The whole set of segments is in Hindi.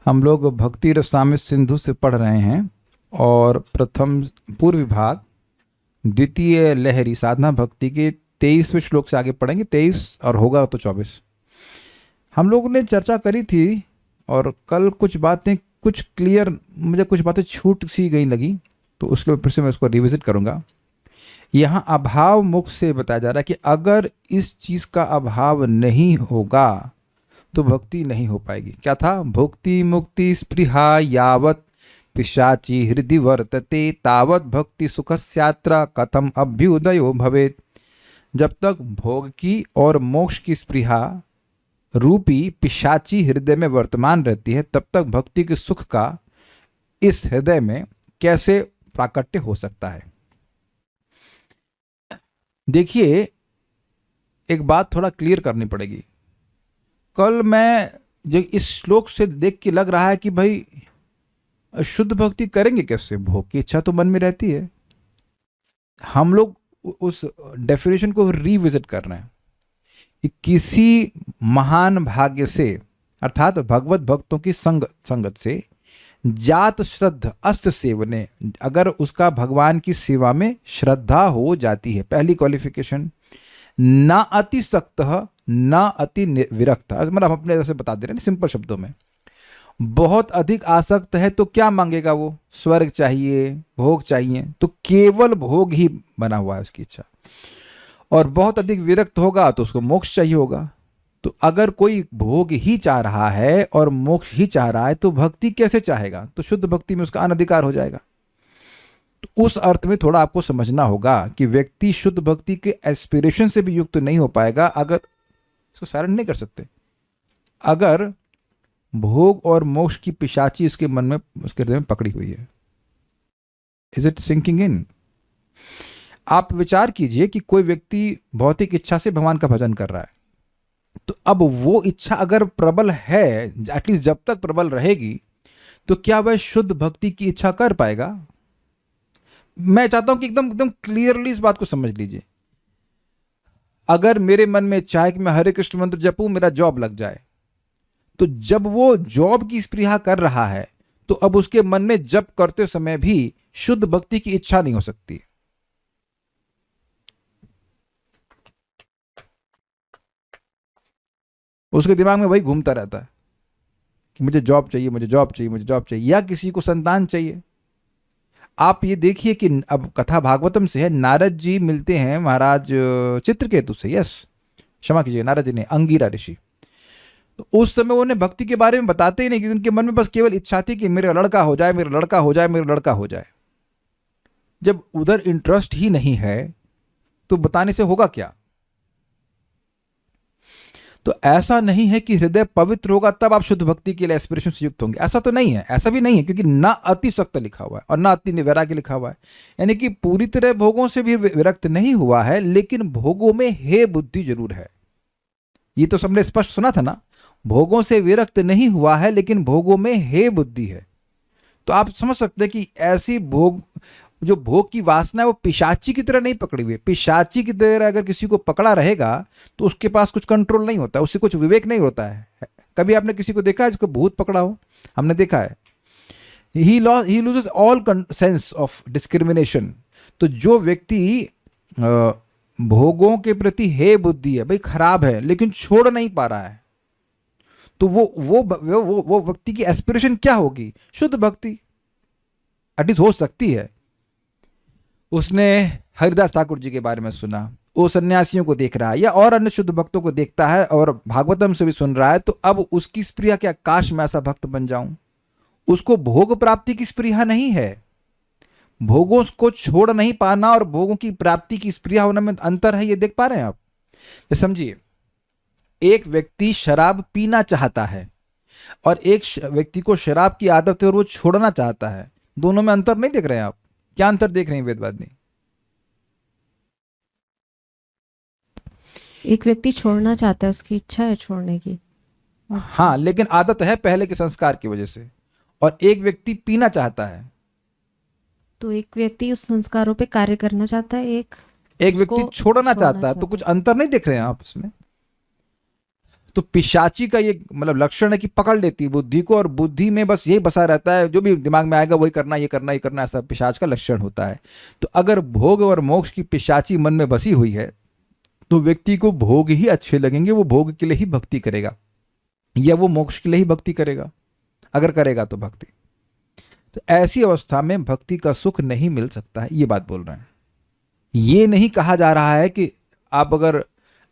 हम लोग भक्ति रसामृत सिंधु से पढ़ रहे हैं और प्रथम पूर्व विभाग द्वितीय लहरी साधना भक्ति के 23वें श्लोक से आगे पढ़ेंगे। 23 और होगा तो 24। हम लोगों ने चर्चा करी थी और कल कुछ बातें कुछ क्लियर, मुझे कुछ बातें छूट सी गई लगी, तो उसके फिर से मैं उसको रिविजिट करूँगा। यहाँ अभाव मुख से बताया जा रहा है कि अगर इस चीज़ का अभाव नहीं होगा तो भक्ति नहीं हो पाएगी। क्या था? भुक्ति मुक्ति स्पृहा यावत पिशाची हृदय वर्तते तावत भक्ति सुखस्यात्रा कथम अभ्युदयो भवेत। जब तक भोग की और मोक्ष की स्पृहा रूपी पिशाची हृदय में वर्तमान रहती है, तब तक भक्ति के सुख का इस हृदय में कैसे प्राकट्य हो सकता है। देखिए, एक बात थोड़ा क्लियर करनी पड़ेगी। कल मैं जो इस श्लोक से देख के लग रहा है कि भाई शुद्ध भक्ति करेंगे कैसे? भोग की इच्छा तो मन में रहती है। हम लोग उस डेफिनेशन को रिविजिट कर रहे हैं कि किसी महान भाग्य से अर्थात भगवत भक्तों की संगत से जात श्रद्धा अस्त सेवने, अगर उसका भगवान की सेवा में श्रद्धा हो जाती है, पहली क्वालिफिकेशन, ना अति सक्त ना अति विरक्त। मतलब हम अपने जैसे बता दे रहे हैं सिंपल शब्दों में, बहुत अधिक आसक्त है तो क्या मांगेगा वो? स्वर्ग चाहिए, भोग चाहिए, तो केवल भोग ही बना हुआ है उसकी इच्छा। और बहुत अधिक विरक्त होगा तो उसको मोक्ष चाहिए होगा। तो अगर कोई भोग ही चाह रहा है और मोक्ष ही चाह रहा है तो भक्ति कैसे चाहेगा? तो शुद्ध भक्ति में उसका अनधिकार हो जाएगा। तो उस अर्थ में थोड़ा आपको समझना होगा कि व्यक्ति शुद्ध भक्ति के एस्पिरेशन से भी युक्त नहीं हो पाएगा, अगर इसको साइलेंट नहीं कर सकते, अगर भोग और मोक्ष की पिशाची उसके मन में, उसके हृदय में पकड़ी हुई है। Is it sinking in? आप विचार कीजिए कि कोई व्यक्ति भौतिक इच्छा से भगवान का भजन कर रहा है, तो अब वो इच्छा अगर प्रबल है, एटलीस्ट जब तक प्रबल रहेगी, तो क्या वह शुद्ध भक्ति की इच्छा कर पाएगा? मैं चाहता हूं कि एकदम एकदम क्लियरली इस बात को समझ लीजिए। अगर मेरे मन में इच्छा है कि मैं हरे कृष्ण मंत्र जपूं, मेरा जॉब लग जाए, तो जब वो जॉब की स्पृहा कर रहा है तो अब उसके मन में जप करते समय भी शुद्ध भक्ति की इच्छा नहीं हो सकती। उसके दिमाग में वही घूमता रहता है कि मुझे जॉब चाहिए, मुझे जॉब चाहिए, मुझे जॉब चाहिए, या किसी को संतान चाहिए। आप ये देखिए कि अब कथा भागवतम से है, नारद जी मिलते हैं महाराज चित्रकेतु से, यस क्षमा कीजिए, नारद जी ने, अंगिरा ऋषि। तो उस समय उन्हें भक्ति के बारे में बताते ही नहीं, क्योंकि उनके मन में बस केवल इच्छा थी कि मेरा लड़का हो जाए, मेरा लड़का हो जाए, मेरा लड़का हो जाए। जब उधर इंटरेस्ट ही नहीं है तो बताने से होगा क्या? तो ऐसा नहीं है कि हृदय पवित्र होगा तब आप शुद्ध भक्ति के लिए एस्पिरेशन से युक्त होंगे, ऐसा तो नहीं है। ऐसा भी नहीं है, क्योंकि ना अति सक्त लिखा हुआ है और ना अति वैराग्य लिखा हुआ है। यानी कि पूरी तरह भोगों से भी विरक्त नहीं हुआ है, लेकिन भोगों में हे बुद्धि जरूर है। ये तो सबने स्पष्ट सुना था ना, भोगों से विरक्त नहीं हुआ है लेकिन भोगों में हे बुद्धि है। तो आप समझ सकते हैं कि ऐसी भोग, जो भोग की वासना है वो पिशाची की तरह नहीं पकड़ी हुई है। पिशाची की तरह अगर किसी को पकड़ा रहेगा तो उसके पास कुछ कंट्रोल नहीं होता, उससे कुछ विवेक नहीं होता है। कभी आपने किसी को देखा है जिसको भूत पकड़ा हो? हमने देखा है, ही loses all sense of discrimination. तो जो व्यक्ति भोगों के प्रति हे बुद्धि है, भाई खराब है, लेकिन छोड़ नहीं पा रहा है, तो वो व्यक्ति की एस्पिरेशन क्या होगी? शुद्ध भक्ति एटलीस्ट हो सकती है। उसने हरिदास ठाकुर जी के बारे में सुना, वो सन्यासियों को देख रहा है या और अन्य शुद्ध भक्तों को देखता है और भागवतम से भी सुन रहा है, तो अब उसकी स्प्रिया क्या, काश मैं ऐसा भक्त बन जाऊं। उसको भोग प्राप्ति की स्प्रिया नहीं है। भोगों को छोड़ नहीं पाना और भोगों की प्राप्ति की स्प्रिया होने में अंतर है, ये देख पा रहे हैं आप? ये समझिए, एक व्यक्ति शराब पीना चाहता है और एक व्यक्ति को शराब की आदत है और वो छोड़ना चाहता है। दोनों में अंतर नहीं देख रहे हैं आप? क्या अंतर देख रहे हैं वेदवादी? एक व्यक्ति छोड़ना चाहता है, उसकी इच्छा है छोड़ने की, हाँ, लेकिन आदत है पहले के संस्कार की वजह से। और एक व्यक्ति पीना चाहता है, तो एक व्यक्ति उस संस्कारों पे कार्य करना चाहता है, एक व्यक्ति छोड़ना चाहता है। तो कुछ अंतर नहीं देख रहे हैं आप इसमें? तो पिशाची का ये मतलब लक्षण है कि पकड़ लेती है बुद्धि को, और बुद्धि में बस यही बसा रहता है, जो भी दिमाग में आएगा वही करना, ये करना, ये करना, ऐसा पिशाच का लक्षण होता है। तो अगर भोग और मोक्ष की पिशाची मन में बसी हुई है तो व्यक्ति को भोग ही अच्छे लगेंगे, वो भोग के लिए ही भक्ति करेगा, या वो मोक्ष के लिए ही भक्ति करेगा, अगर करेगा तो भक्ति। तो ऐसी अवस्था में भक्ति का सुख नहीं मिल सकता है, ये बात बोल रहे हैं। ये नहीं कहा जा रहा है कि आप अगर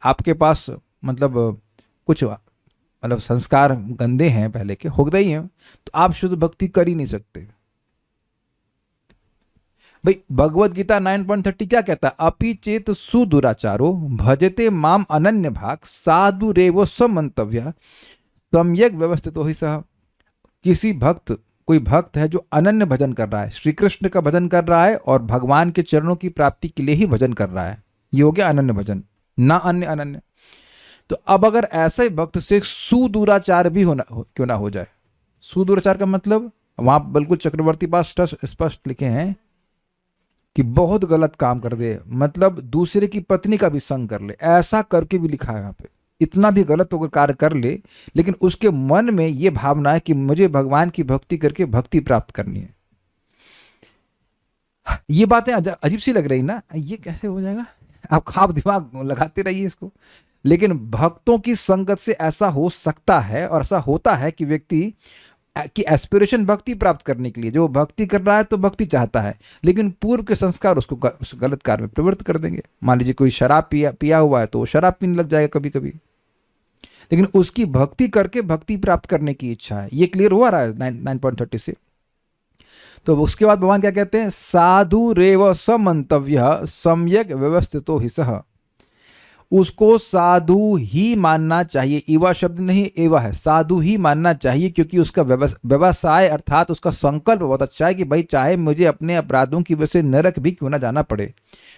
आपके पास मतलब कुछ मतलब संस्कार गंदे हैं, पहले के होते ही हैं, तो आप शुद्ध भक्ति कर ही नहीं सकते। भाई भगवत गीता 9.30 क्या कहता है? अपि चेत सुदुराचारो भजते माम अनन्य भाग साधु रेवो समंतव्य सम्यक व्यवस्थितो ही सह। किसी भक्त, कोई भक्त है जो अनन्य भजन कर रहा है, श्री कृष्ण का भजन कर रहा है और भगवान के चरणों की प्राप्ति के लिए ही भजन कर रहा है, ये हो गया अनन्य भजन, ना अन्य अनन्य। तो अब अगर ऐसे भक्त से सुदुराचार भी होना क्यों ना हो जाए, सुदुराचार का मतलब वहां बिल्कुल चक्रवर्ती पास स्पष्ट लिखे हैं कि बहुत गलत काम कर दे, मतलब दूसरे की पत्नी का भी संग कर ले, ऐसा करके भी लिखा है यहाँ पे। इतना भी गलत होकर कार्य कर ले, लेकिन उसके मन में ये भावना है कि मुझे भगवान की भक्ति करके भक्ति प्राप्त करनी है। ये बातें अजीब सी लग रही ना, ये कैसे हो जाएगा? आप दिमाग लगाते रहिए इसको। लेकिन भक्तों की संगत से ऐसा हो सकता है और ऐसा होता है कि व्यक्ति की एस्पिरेशन भक्ति प्राप्त करने के लिए, जो भक्ति कर रहा है तो भक्ति चाहता है, लेकिन पूर्व के संस्कार उसको उस गलत कार्य में प्रवृत्त कर देंगे। मान लीजिए कोई शराब पिया हुआ है तो वो शराब पीने लग जाएगा कभी कभी, लेकिन उसकी भक्ति करके भक्ति प्राप्त करने की इच्छा है। ये क्लियर हुआ रहा है 9.30 से। तो उसके बाद भगवान क्या कहते हैं? साधु रेव समंतव्य सम्यक व्यवस्थितो हि सह। उसको साधु ही मानना चाहिए, इवा शब्द नहीं एवा है, साधु ही मानना चाहिए, क्योंकि उसका व्यवसाय अर्थात उसका संकल्प बहुत अच्छा है कि भाई चाहे मुझे अपने अपराधों की वजह से नरक भी क्यों ना जाना पड़े,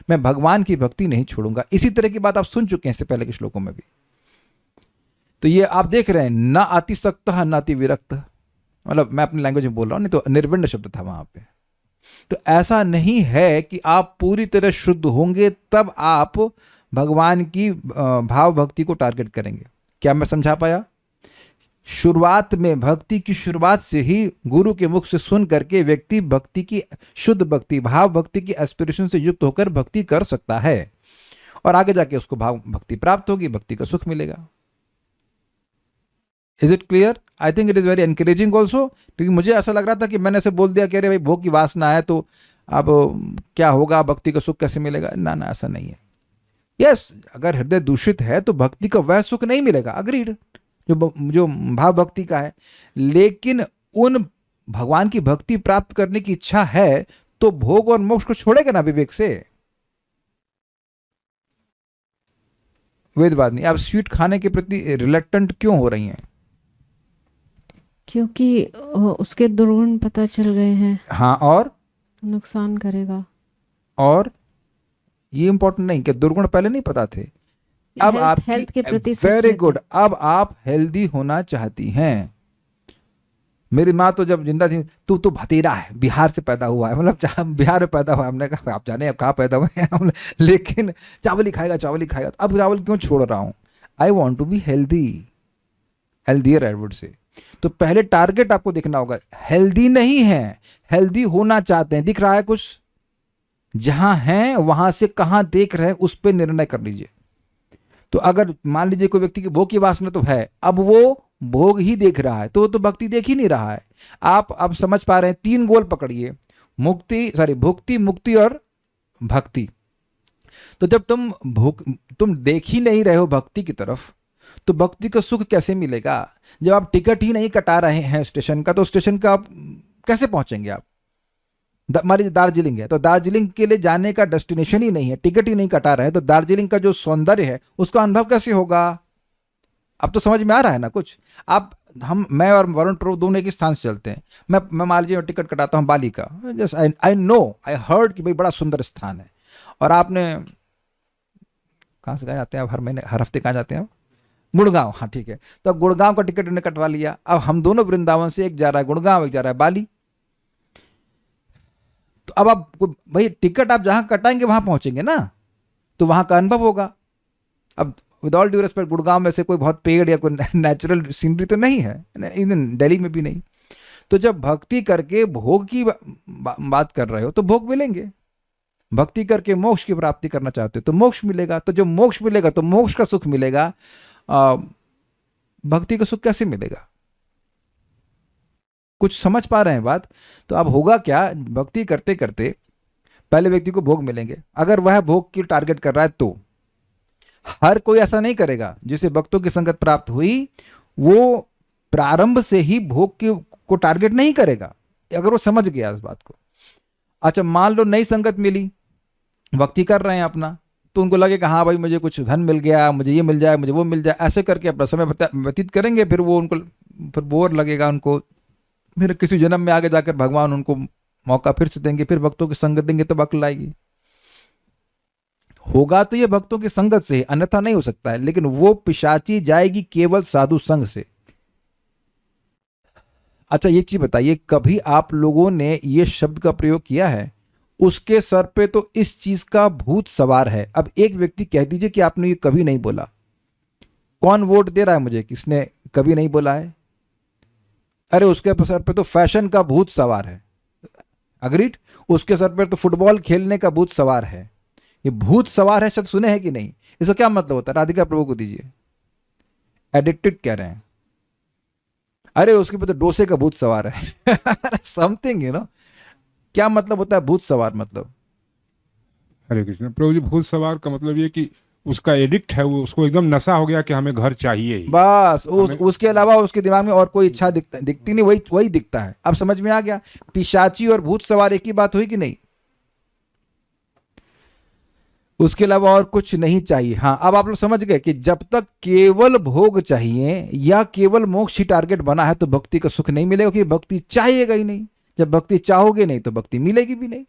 मैं भगवान की भक्ति नहीं छोड़ूंगा। इसी तरह की बात आप सुन चुके हैं इससे पहले के श्लोकों में भी। तो ये आप देख रहे हैं, न अतिसक्त न अति विरक्त, मतलब मैं अपनी लैंग्वेज में बोल रहा हूं, नहीं तो निर्विण्ण शब्द था वहां पे। तो ऐसा नहीं है कि आप पूरी तरह शुद्ध होंगे तब आप भगवान की भाव भक्ति को टारगेट करेंगे। क्या मैं समझा पाया? शुरुआत में, भक्ति की शुरुआत से ही गुरु के मुख से सुन करके व्यक्ति भक्ति की, शुद्ध भक्ति, भाव भक्ति की एस्पिरेशन से युक्त होकर भक्ति कर सकता है, और आगे जाके उसको भाव भक्ति प्राप्त होगी, भक्ति का सुख मिलेगा। Is it clear? I think it is very encouraging also, क्योंकि मुझे ऐसा लग रहा था कि मैंने ऐसे बोल दिया कि अरे भाई भोग की वासना है तो अब क्या होगा, भक्ति का सुख कैसे मिलेगा? ना ना, ऐसा नहीं है। यस, अगर हृदय दूषित है तो भक्ति का वह सुख नहीं मिलेगा, अग्रीड, जो भाव भक्ति का है। लेकिन उन भगवान की भक्ति प्राप्त करने की इच्छा है तो भोग और मोक्ष को छोड़ेगा ना विवेक से। वेद बात नहीं। आप स्वीट खाने के प्रति रिलेक्टेंट क्यों हो रही हैं? क्योंकि उसके दुर्गुण पता चल गए हैं। हाँ, और नुकसान करेगा। और ये इंपॉर्टेंट नहीं कि दुर्गुण पहले नहीं पता थे, अब आप हेल्थ के प्रति वेरी गुड, अब आप हेल्दी होना चाहती हैं। मेरी माँ तो जब जिंदा थी, तू तो भतीरा है, बिहार से पैदा हुआ है, मतलब बिहार में पैदा हुआ है। हमने कहा आप जाने अब कहाँ पैदा हुए हैं, लेकिन चावल ही खाएगा, चावल ही खाएगा। अब चावल क्यों छोड़ रहा हूँ? I want to be healthy, healthier I would say. तो पहले टारगेट आपको देखना होगा, हेल्दी नहीं है, हेल्दी होना चाहते हैं। दिख रहा है कुछ? जहां हैं वहां से कहां देख रहे हैं उस पर निर्णय कर लीजिए। तो अगर मान लीजिए कोई व्यक्ति की भोग की वासना तो है, अब वो भोग ही देख रहा है, तो वो तो भक्ति देख ही नहीं रहा है। आप अब समझ पा रहे हैं, 3 गोल पकड़िए, भुक्ति, मुक्ति और भक्ति। तो जब तुम देख ही नहीं रहे हो भक्ति की तरफ, तो भक्ति का सुख कैसे मिलेगा? जब आप टिकट ही नहीं कटा रहे हैं स्टेशन का, तो स्टेशन का आप कैसे पहुंचेंगे? आप मान लीजिए दार्जिलिंग है, तो दार्जिलिंग के लिए जाने का डेस्टिनेशन ही नहीं है, टिकट ही नहीं कटा रहे हैं, तो दार्जिलिंग का जो सौंदर्य है उसका अनुभव कैसे होगा? अब तो समझ में आ रहा है ना कुछ? मैं और वरुण प्रभु दोनों एक स्थान से चलते हैं। मैं मान लीजिए टिकट कटाता हूँ बाली का, just I know, I heard कि भाई बड़ा सुंदर स्थान है, और आपने कहाँ से जाते हैं आप? हर हफ्ते कहाँ जाते हैं? गुड़गांव। हाँ ठीक है, तो गुड़गांव का टिकट उन्हें कटवा लिया। अब हम दोनों वृंदावन से, एक जा रहा है गुड़गांव, एक जा रहा है बाली। तो अब आप भाई टिकट आप जहां कटाएंगे वहां पहुंचेंगे ना, तो वहां का अनुभव होगा। अब with all due respect, Gurgaon में से कोई बहुत पेड़ या कोई नेचुरल सीनरी तो नहीं है, इवन दिल्ली में भी नहीं। तो जब भक्ति करके भोग की बात कर रहे हो तो भोग मिलेंगे, भक्ति करके मोक्ष की प्राप्ति करना चाहते हो तो मोक्ष मिलेगा। तो जो मोक्ष मिलेगा तो मोक्ष का सुख मिलेगा, भक्ति का सुख कैसे मिलेगा? कुछ समझ पा रहे हैं बात? तो अब होगा क्या, भक्ति करते करते पहले व्यक्ति को भोग मिलेंगे, अगर वह भोग की टारगेट कर रहा है तो। हर कोई ऐसा नहीं करेगा। जिसे भक्तों की संगत प्राप्त हुई वो प्रारंभ से ही भोग को टारगेट नहीं करेगा, अगर वो समझ गया इस बात को। अच्छा, मान लो नई संगत मिली, भक्ति कर रहे हैं अपना, तो उनको लगेगा हाँ भाई मुझे कुछ धन मिल गया, मुझे ये मिल जाए, मुझे वो मिल जाए, ऐसे करके अपना समय व्यतीत करेंगे। फिर वो उनको फिर बोर लगेगा उनको, फिर किसी जन्म में आगे जाकर भगवान उनको मौका फिर से देंगे, फिर भक्तों की संगत देंगे तो अक्ल आएगी। होगा तो ये भक्तों की संगत से, अन्यथा नहीं हो सकता है। लेकिन वो पिशाची जाएगी केवल साधु संग से। अच्छा ये चीज बताइए, कभी आप लोगों ने ये शब्द का प्रयोग किया है, उसके सर पे तो इस चीज का भूत सवार है। अब एक व्यक्ति कह दीजिए कि आपने ये कभी नहीं बोला, कौन वोट दे रहा है मुझे किसने कभी नहीं बोला है? अरे उसके सर पे तो फैशन का भूत सवार है, अग्रीड। उसके सर पर तो फुटबॉल खेलने का भूत सवार है। ये भूत सवार है शब्द सुने हैं कि नहीं? इसका क्या मतलब होता है? राधिका प्रभु को दीजिए, एडिक्टेड कह रहे हैं। अरे उसके पे तो डोसे का भूत सवार है समथिंग क्या मतलब होता है भूत सवार? मतलब हरे कृष्ण प्रभु जी, भूत सवार का मतलब ये कि उसका एडिक्ट है, वो उसको एकदम नशा हो गया कि हमें घर चाहिए ही। बस उसके अलावा उसके दिमाग में और कोई इच्छा दिखती नहीं, वही दिखता है। अब समझ में आ गया? पिशाची और भूत सवार एक ही बात हुई कि नहीं? उसके अलावा और कुछ नहीं चाहिए। हाँ, अब आप लोग समझ गए कि जब तक केवल भोग चाहिए या केवल मोक्ष ही टारगेट बना है तो भक्ति का सुख नहीं मिलेगा, क्योंकि भक्ति चाहिएगा ही नहीं। जब भक्ति चाहोगे नहीं तो भक्ति मिलेगी भी नहीं।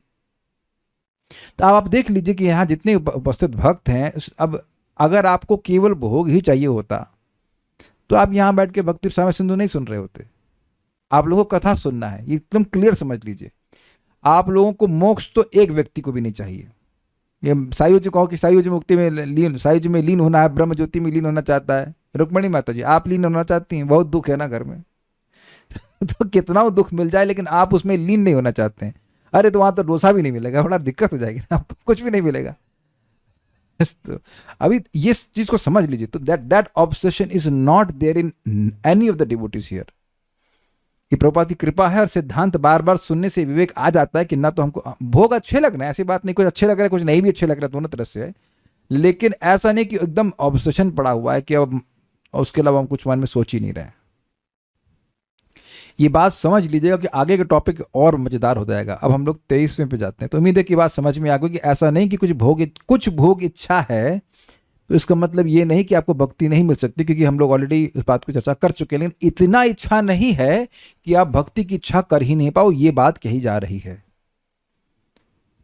तो अब आप देख लीजिए कि यहाँ जितने उपस्थित भक्त हैं, अब अगर आपको केवल भोग ही चाहिए होता तो आप यहाँ बैठ के भक्ति स्वामी सिंधु नहीं सुन रहे होते। आप लोगों को कथा सुनना है, ये एकदम क्लियर समझ लीजिए। आप लोगों को मोक्ष तो एक व्यक्ति को भी नहीं चाहिए। ये सायुज कहो कि सायुज मुक्ति में लीन, सायुज में लीन होना है, ब्रह्म ज्योति में लीन होना चाहता है। रुक्मणी माता जी, आप लीन होना चाहती हैं? बहुत दुख है ना घर में तो कितना दुख मिल जाए लेकिन आप उसमें लीन नहीं होना चाहते हैं। अरे तो वहां तो डोसा भी नहीं मिलेगा, बड़ा दिक्कत हो जाएगी ना, कुछ भी नहीं मिलेगा। तो अभी ये चीज को समझ लीजिए। तो that obsession is not there in any of the devotees here. ये प्रभुपाद की कृपा है और सिद्धांत बार बार सुनने से विवेक आ जाता है कि ना तो हमको भोग अच्छे लग रहे हैं, ऐसी बात नहीं, कुछ अच्छे लग रहे हैं कुछ नहीं भी अच्छे लग रहे हैं, दोनों तरह से है। लेकिन ऐसा नहीं कि एकदम ऑब्सेशन पड़ा हुआ है कि अब उसके अलावा हम कुछ मन में सोच ही नहीं रहे हैं। ये बात समझ लीजिएगा कि आगे का टॉपिक और मजेदार हो जाएगा। अब हम लोग 23वें पे जाते हैं। तो उम्मीद है कि बात समझ में आ गई कि ऐसा नहीं कि कुछ भोग इच्छा है तो इसका मतलब ये नहीं कि आपको भक्ति नहीं मिल सकती, क्योंकि हम लोग ऑलरेडी इस बात की चर्चा कर चुके हैं। लेकिन इतना इच्छा नहीं है कि आप भक्ति की इच्छा कर ही नहीं पाओ, ये बात कही जा रही है।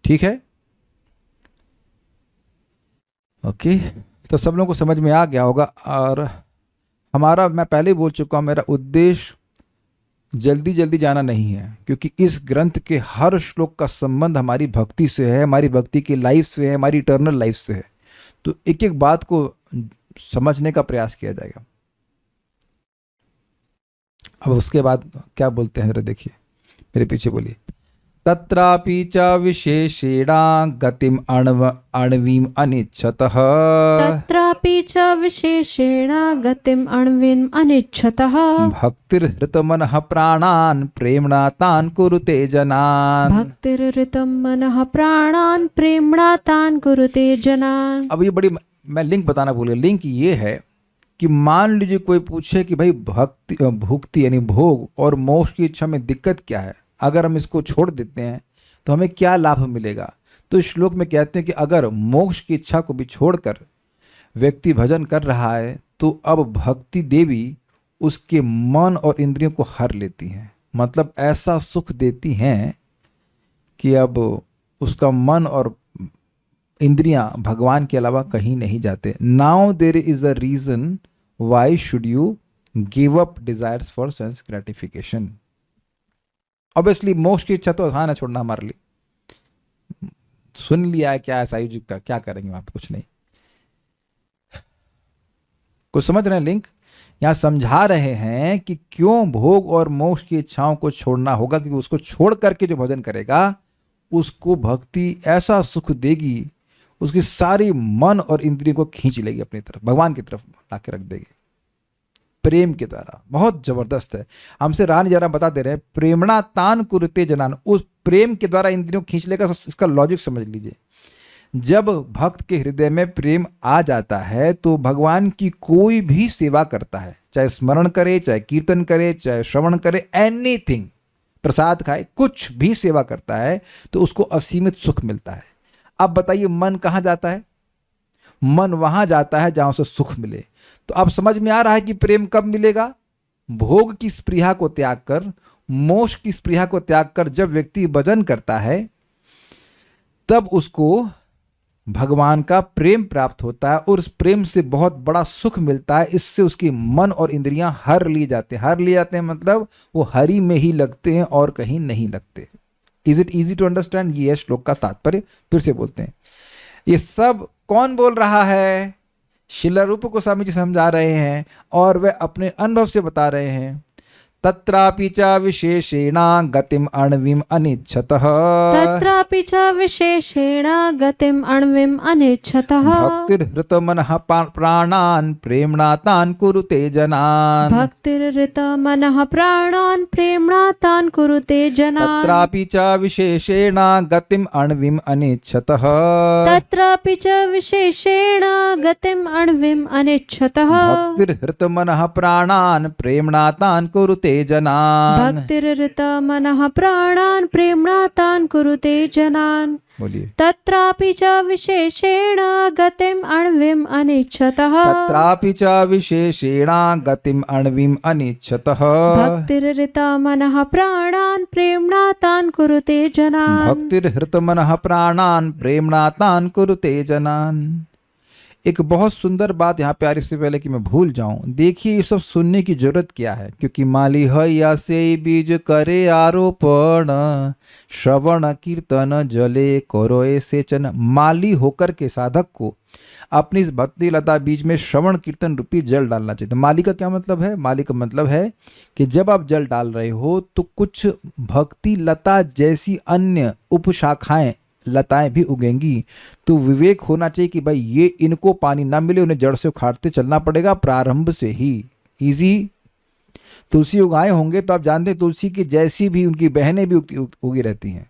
ठीक है, ओके। तो सब लोगों को समझ में आ गया होगा। और हमारा, मैं पहले ही बोल चुका हूं, मेरा उद्देश्य जल्दी जल्दी जाना नहीं है, क्योंकि इस ग्रंथ के हर श्लोक का संबंध हमारी भक्ति से है, हमारी भक्ति की लाइफ से है, हमारी इटर्नल लाइफ से है। तो एक एक बात को समझने का प्रयास किया जाएगा। अब उसके बाद क्या बोलते हैं जरा देखिए, मेरे पीछे बोलिए। तत्रापि च विशेषेणा गतिम अण्वीम अनिच्छतः। तत्रापि च विशेषेण गतिम अण्वीम अनिच्छतः। भक्तिर्हृतमनः प्राणान् प्रेम्णा तान् कुरुते जनान्। भक्तिर्हृतं मनः प्राणान् प्रेम्णा तान् कुरुते जनान्। अब ये बड़ी, मैं लिंक बताना भूल गया। लिंक ये है कि मान लीजिए कोई पूछे कि भाई भुक्ति यानी भोग और मोक्ष की इच्छा में दिक्कत क्या है, अगर हम इसको छोड़ देते हैं तो हमें क्या लाभ मिलेगा? तो इस श्लोक में कहते हैं कि अगर मोक्ष की इच्छा को भी छोड़कर व्यक्ति भजन कर रहा है तो अब भक्ति देवी उसके मन और इंद्रियों को हर लेती हैं। मतलब ऐसा सुख देती हैं कि अब उसका मन और इंद्रियां भगवान के अलावा कहीं नहीं जाते। Now there is a reason why should you give up desires for sense gratification. Obviously मोक्ष की इच्छा तो आसान है छोड़ना हमारे लिए। सुन लिया है क्या है साईं जी का, क्या करेंगे वहां पे, कुछ नहीं। कुछ समझ रहे हैं लिंक? यहाँ समझा रहे हैं कि क्यों भोग और मोक्ष की इच्छाओं को छोड़ना होगा, क्योंकि उसको छोड़ करके जो भजन करेगा उसको भक्ति ऐसा सुख देगी, उसकी सारी मन और इंद्रियों को खींच लेगी अपनी तरफ, भगवान की तरफ लाके रख देगी प्रेम के द्वारा। बहुत जबरदस्त है। हमसे रानी जरा बता दे रहे हैं, प्रेमणा तान कुरुते जनान, उस प्रेम के द्वारा इंद्रियों खींच लेगा। इसका लॉजिक समझ लीजिए। जब भक्त के हृदय में प्रेम आ जाता है तो भगवान की कोई भी सेवा करता है, चाहे स्मरण करे, चाहे कीर्तन करे, चाहे श्रवण करे, एनीथिंग, प्रसाद खाए, कुछ भी सेवा करता है तो उसको असीमित सुख मिलता है। अब बताइए मन कहाँ जाता है? मन वहां जाता है जहां उसे सुख मिले। तो अब समझ में आ रहा है कि प्रेम कब मिलेगा? भोग की स्पृहा को त्याग कर, मोक्ष की स्पृहा को त्याग कर जब व्यक्ति भजन करता है तब उसको भगवान का प्रेम प्राप्त होता है और उस प्रेम से बहुत बड़ा सुख मिलता है। इससे उसकी मन और इंद्रियां हर लिए जाते हैं। हर लिए जाते हैं मतलब वो हरि में ही लगते हैं और कहीं नहीं लगते। Is it easy to understand? ये श्लोक का तात्पर्य। फिर से बोलते हैं, ये सब कौन बोल रहा है? शिला रूप गोस्वामी जी समझा रहे हैं और वे अपने अनुभव से बता रहे हैं। तत्रापि च विशेषेण गतिम अण्विम अनिच्छतः, तत्रापि च विशेषेण गतिम अण्विम अनिच्छतः, भक्तिर्हृतमनः प्राणान् प्रेम्णा तान् कुरुते जनान्, भक्तिर्हृतमनः प्राणान् प्रेम्णा तान् कुरुते जनान्, तत्रापि च विशेषेण गतिम अण्विम अनिच्छतः, तत्रापि च विशेषेण गतिम अण्विम अनिच्छतः, भक्तिर्हृतमनः प्राणान् प्रेम्णा तान् कुरुते जनान्, भक्तिर्हृतमनः प्राणान् प्रेम्णा तान् कुरुते जनान्। बोलिए। तत्रापि च विशेषेण गतिम अण्विम अनिच्छतः, तत्रापि च विशेषेण गतिम अण्विम अनिच्छतः, भक्तिर्हृतमनः प्राणान् प्रेम्णा तान् कुरुते जनान्, भक्तिर्हृतमनः प्राणान् प्रेम्णा तान् कुरुते जनान्। एक बहुत सुंदर बात यहाँ पे आ रही, इससे पहले कि मैं भूल जाऊं, देखिए ये सब सुनने की जरूरत क्या है? क्योंकि माली हैया से बीज करे आरोपण, श्रवण कीर्तन जले करोए सेचन। माली होकर के साधक को अपनी इस भक्ति लता बीज में श्रवण कीर्तन रूपी जल डालना चाहिए। तो माली का क्या मतलब है? माली का मतलब है कि जब आप जल डाल रहे हो तो कुछ भक्ति लता जैसी अन्य उपशाखाएं लताएं भी उगेंगी, तो विवेक होना चाहिए कि भाई ये इनको पानी ना मिले, उन्हें जड़ से उखाड़ते चलना पड़ेगा प्रारंभ से ही। इजी तुलसी उगाए होंगे तो आप जानते हैं तुलसी की जैसी भी उनकी बहनें भी उगी रहती हैं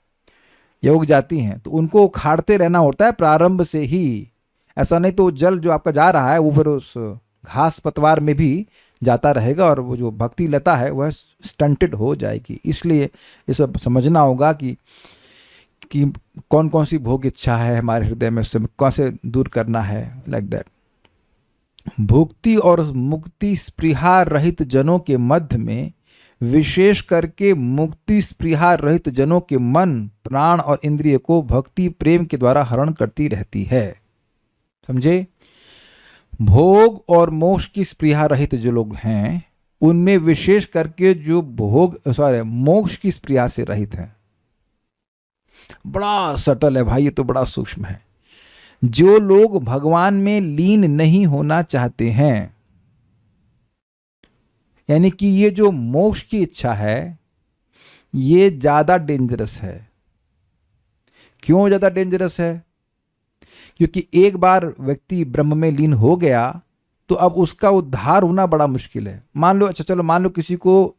या उग जाती हैं, तो उनको उखाड़ते रहना होता है प्रारंभ से ही। ऐसा नहीं तो जल जो आपका जा रहा है वो फिर उस घास पतवार में भी जाता रहेगा और वो जो भक्ति लता है वह स्टंटेड हो जाएगी। इसलिए ये सब समझना होगा कि कौन कौन सी भोग इच्छा है हमारे हृदय में, उससे कौन से दूर करना है, लाइक दैट। भुक्ति और मुक्ति स्पृहा रहित जनों के मध्य में, विशेष करके मुक्ति स्पृहा रहित जनों के मन, प्राण और इंद्रिय को भक्ति प्रेम के द्वारा हरण करती रहती है। समझे? भोग और मोक्ष की स्पृहा रहित जो लोग हैं उनमें विशेष करके जो मोक्ष की स्पृहा से रहित हैं, बड़ा सटल है भाई, ये तो बड़ा सूक्ष्म है। जो लोग भगवान में लीन नहीं होना चाहते हैं, यानी कि ये जो मोक्ष की इच्छा है ये ज्यादा डेंजरस है। क्यों ज्यादा डेंजरस है? क्योंकि एक बार व्यक्ति ब्रह्म में लीन हो गया तो अब उसका उद्धार होना बड़ा मुश्किल है। मान लो, अच्छा चलो मान लो किसी को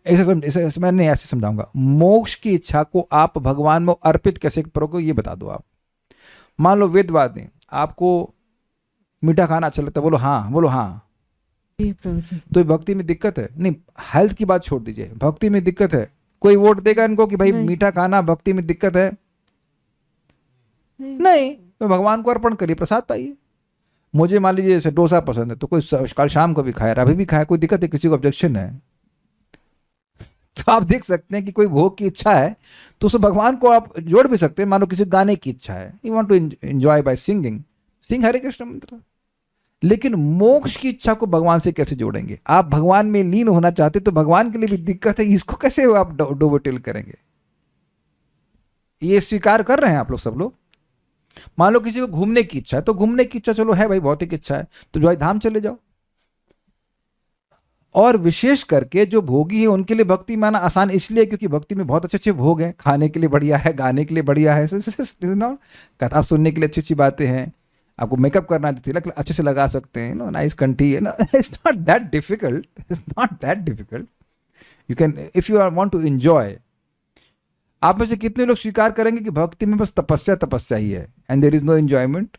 ऐसे मैं नहीं ऐसे समझाऊंगा। मोक्ष की इच्छा को आप भगवान में अर्पित कैसे करोगे ये बता दो आप। मान लो वेदवाद ने आपको मीठा खाना अच्छा लगता है, बोलो हाँ, बोलो हाँ। तो भक्ति में दिक्कत है? नहीं, हेल्थ की बात छोड़ दीजिए, भक्ति में दिक्कत है। कोई वोट देगा इनको कि भाई मीठा खाना भक्ति में दिक्कत है? नहीं, तो भगवान को अर्पण करिए, प्रसाद पाइए। मुझे मान लीजिए जैसे डोसा पसंद है तो कोई कल शाम को भी खाए, अभी भी खाए, कोई दिक्कत है? किसी को ऑब्जेक्शन है? तो आप देख सकते हैं कि कोई भोग की इच्छा है तो उसे भगवान को आप जोड़ भी सकते हैं। मान लो किसी गाने की इच्छा है, you want to enjoy by singing, sing Hare Krishna mantra. लेकिन मोक्ष की इच्छा को भगवान से कैसे जोड़ेंगे? आप भगवान में लीन होना चाहते तो भगवान के लिए भी दिक्कत है, इसको कैसे आप डोबोटिल करेंगे? ये स्वीकार कर रहे हैं आप लोग, सब लोग? मान लो किसी को घूमने की इच्छा है, तो घूमने की इच्छा चलो है भाई, भौतिक इच्छा है, तो भाई धाम चले जाओ। और विशेष करके जो भोगी है उनके लिए भक्ति माना आसान इसलिए क्योंकि भक्ति में बहुत अच्छे अच्छे भोग हैं, खाने के लिए बढ़िया है, गाने के लिए बढ़िया है, कथा सुनने के लिए अच्छी अच्छी बातें हैं, आपको मेकअप करना है तो तिलक अच्छे से लगा सकते हैं, नो नाइस कंठी है ना, it's not that difficult, it's not that difficult, you can if you are want to enjoy. आप में से कितने लोग स्वीकार करेंगे कि भक्ति में बस तपस्या तपस्या ही है and there is no enjoyment?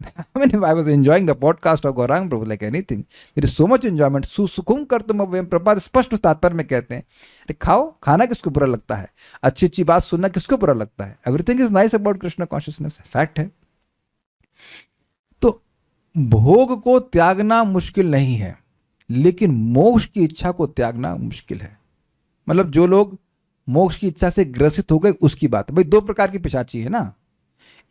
I mean, I was enjoying the podcast of Gaurang Prabhu like anything. There is so much enjoyment. सुसुकुम कर्तुम अव्ययम, प्रपाद स्पष्ट तात्पर्य में कहते हैं, अरे खाओ, खाना किसको बुरा लगता है, अच्छी अच्छी बात सुनना किसको बुरा लगता है, everything is nice about Krishna consciousness, fact है। तो भोग को त्यागना मुश्किल नहीं है, लेकिन मोक्ष की इच्छा को त्यागना मुश्किल है। मतलब जो लोग मोक्ष की इच्छा से ग्रसित हो गए उसकी बात है। भाई दो प्रकार की पिशाची है ना,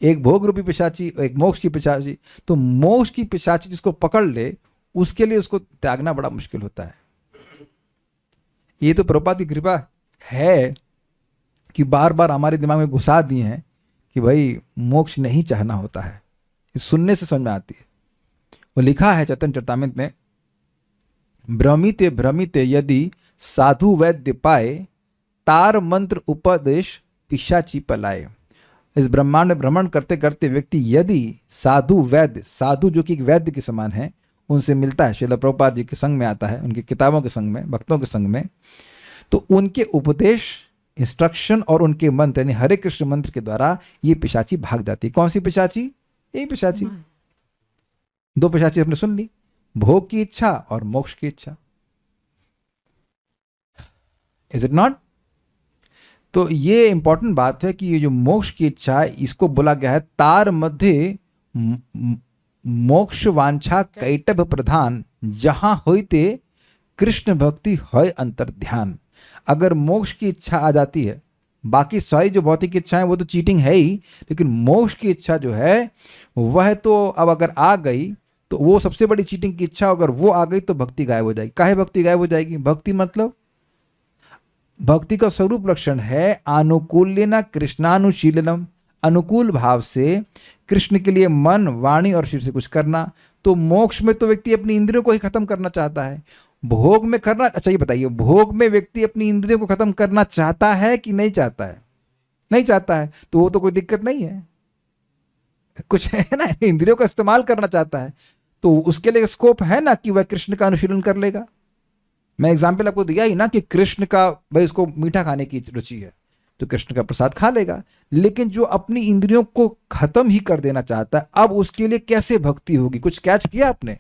एक भोग रूपी पिशाची, एक मोक्ष की पिशाची। तो मोक्ष की पिशाची जिसको पकड़ ले उसके लिए उसको त्यागना बड़ा मुश्किल होता है। ये तो प्रभुपाद की कृपा है कि बार बार हमारे दिमाग में घुसा दिए हैं कि भाई मोक्ष नहीं चाहना होता है, इस सुनने से समझ में आती है। वो लिखा है चैतन्य चरितामृत में, भ्रमिते भ्रमिते यदि साधु वैद्य पाए, तार मंत्र उपदेश पिशाची पलाए। इस ब्रह्मांड में भ्रमण करते करते व्यक्ति यदि साधु वैद्य, साधु जो कि एक वैद्य के समान है, उनसे मिलता है, श्रील प्रभुपाद जी के संग में आता है, उनकी किताबों के संग में, भक्तों के संग में, तो उनके उपदेश, इंस्ट्रक्शन और उनके मंत्र यानी हरे कृष्ण मंत्र के द्वारा ये पिशाची भाग जाती है। कौन सी पिशाची? यही पिशाची। दो पिशाची आपने सुन ली, भोग की इच्छा और मोक्ष की इच्छा। Is it not? तो ये इंपॉर्टेंट बात है कि ये जो मोक्ष की इच्छा है इसको बोला गया है तार मध्य मोक्ष वांछा कैटभ प्रधान, जहां होते कृष्ण भक्ति है अंतर ध्यान। अगर मोक्ष की इच्छा आ जाती है, बाकी सारी जो भौतिक इच्छाएं वो तो चीटिंग है ही, लेकिन मोक्ष की इच्छा जो है वह तो अब अगर आ गई तो वो सबसे बड़ी चीटिंग की इच्छा, अगर वो आ गई तो भक्ति गायब हो जाएगी। काहे भक्ति गायब हो जाएगी? भक्ति मतलब भक्ति का स्वरूप लक्षण है अनुकूल्यना कृष्णानुशीलनम, अनुकूल भाव से कृष्ण के लिए मन, वाणी और शरीर से कुछ करना। तो मोक्ष में तो व्यक्ति अपनी इंद्रियों को ही खत्म करना चाहता है, भोग में करना, अच्छा ये बताइए, भोग में व्यक्ति अपनी इंद्रियों को खत्म करना चाहता है कि नहीं चाहता है? नहीं चाहता है, तो वो तो कोई दिक्कत नहीं है, कुछ है ना, इंद्रियों का इस्तेमाल करना चाहता है तो उसके लिए स्कोप है ना कि वह कृष्ण का अनुशीलन कर लेगा। मैं एग्जाम्पल आपको दिया ही ना कि कृष्ण का, भाई उसको मीठा खाने की रुचि है तो कृष्ण का प्रसाद खा लेगा, लेकिन जो अपनी इंद्रियों को खत्म ही कर देना चाहता है, अब उसके लिए कैसे भक्ति होगी? कुछ कैच किया आपने?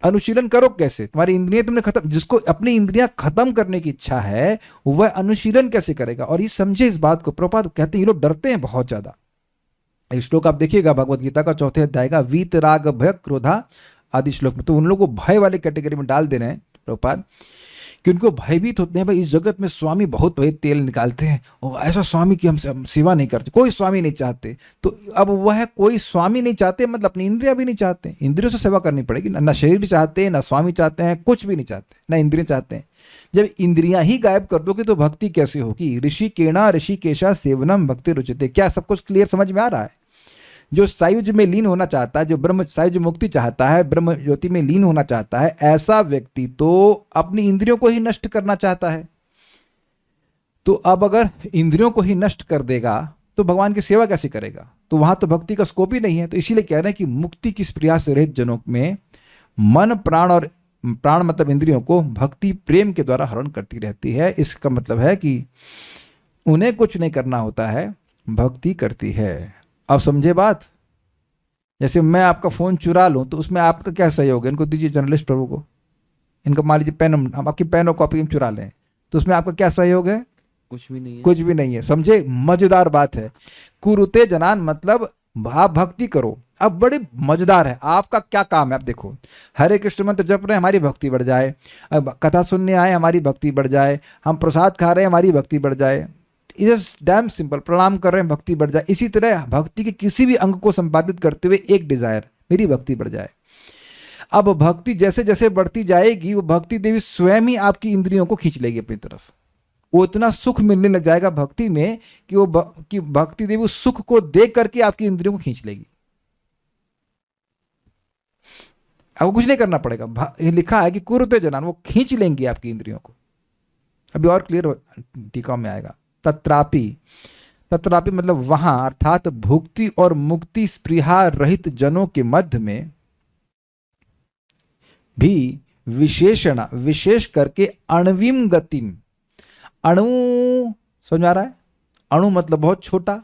अनुशीलन करो कैसे? तुम्हारी इंद्रियां तुमने खत्म, जिसको अपनी इंद्रियां खत्म करने की इच्छा है वह अनुशीलन कैसे करेगा? और ये समझे इस बात को, प्रभुपाद कहते हैं ये लोग डरते हैं बहुत ज्यादा। श्लोक आप देखिएगा भगवद गीता का 4th अध्याय का, वीत राग भय क्रोधा आदि श्लोक में, तो उन लोगों को भय वाले कैटेगरी में डाल दे रहे हैं प्रभुपाद कि उनको भयभीत होते हैं, भाई इस जगत में स्वामी बहुत भाई तेल निकालते हैं और ऐसा स्वामी की हम सेवा नहीं करते, कोई स्वामी नहीं चाहते। तो अब वह कोई स्वामी नहीं चाहते मतलब अपनी इंद्रियां भी नहीं चाहते, इंद्रियों से सेवा करनी पड़ेगी ना, शरीर चाहते हैं ना स्वामी चाहते हैं, कुछ भी नहीं चाहते, ना इंद्रियां चाहते हैं। जब इंद्रियां ही गायब कर दोगे तो भक्ति कैसे होगी? ऋषि केणा ऋषिकेशा सेवनम भक्ति रुचिते। क्या सब कुछ क्लियर समझ में आ रहा है? जो सायुज में लीन होना चाहता है, जो ब्रह्म सायुज मुक्ति चाहता है, ब्रह्म ज्योति में लीन होना चाहता है, ऐसा व्यक्ति तो अपनी इंद्रियों को ही नष्ट करना चाहता है। तो अब अगर इंद्रियों को ही नष्ट कर देगा तो भगवान की सेवा कैसे करेगा? तो वहां तो भक्ति का स्कोप ही नहीं है। तो इसीलिए कह रहे हैं कि मुक्ति की प्रयास से रहित जनों में मन, प्राण और प्राण मतलब इंद्रियों को भक्ति प्रेम के द्वारा हरण करती रहती है। इसका मतलब है कि उन्हें कुछ नहीं करना होता है, भक्ति करती है। अब समझे बात? जैसे मैं आपका फोन चुरा लूं तो उसमें आपका क्या सहयोग है? इनको दीजिए जर्नलिस्ट प्रभु को, इनका मान लीजिए पेन, हम आपकी पेन और कॉपी हम चुरा लें तो उसमें आपका क्या सहयोग है? कुछ भी नहीं है, कुछ भी नहीं है। समझे? मजेदार बात है। कुरुते जनान मतलब आप भक्ति करो। अब बड़ी मजेदार है, आपका क्या काम है? आप देखो, हरे कृष्ण मंत्र जप रहे हैं, हमारी भक्ति बढ़ जाए, अब कथा सुनने आए हमारी भक्ति बढ़ जाए, हम प्रसाद खा रहे हैं हमारी भक्ति बढ़ जाए, इज डैम सिंपल, प्रणाम कर रहे हैं भक्ति बढ़ जाए। इसी तरह भक्ति के किसी भी अंग को संपादित करते हुए एक डिजायर, मेरी भक्ति बढ़ जाए। अब भक्ति जैसे जैसे बढ़ती जाएगी वो भक्ति देवी स्वयं ही आपकी इंद्रियों को खींच लेगी अपनी तरफ, वो इतना सुख मिलने लग जाएगा भक्ति में कि कि भक्ति देवी उस सुख को देख करके आपकी इंद्रियों को खींच लेगी। आपको कुछ नहीं करना पड़ेगा, ये लिखा है कि कुरुते जनान, वो खींच लेंगी आपकी इंद्रियों को। अभी और क्लियर टीका में आएगा। तत्रापि, तत्रापि मतलब वहां, अर्थात भुक्ति और मुक्ति स्पृहा रहित जनों के मध्य में भी विशेषण, विशेष करके अणुविम गतिम, अणु समझ आ रहा है, अणु मतलब बहुत छोटा,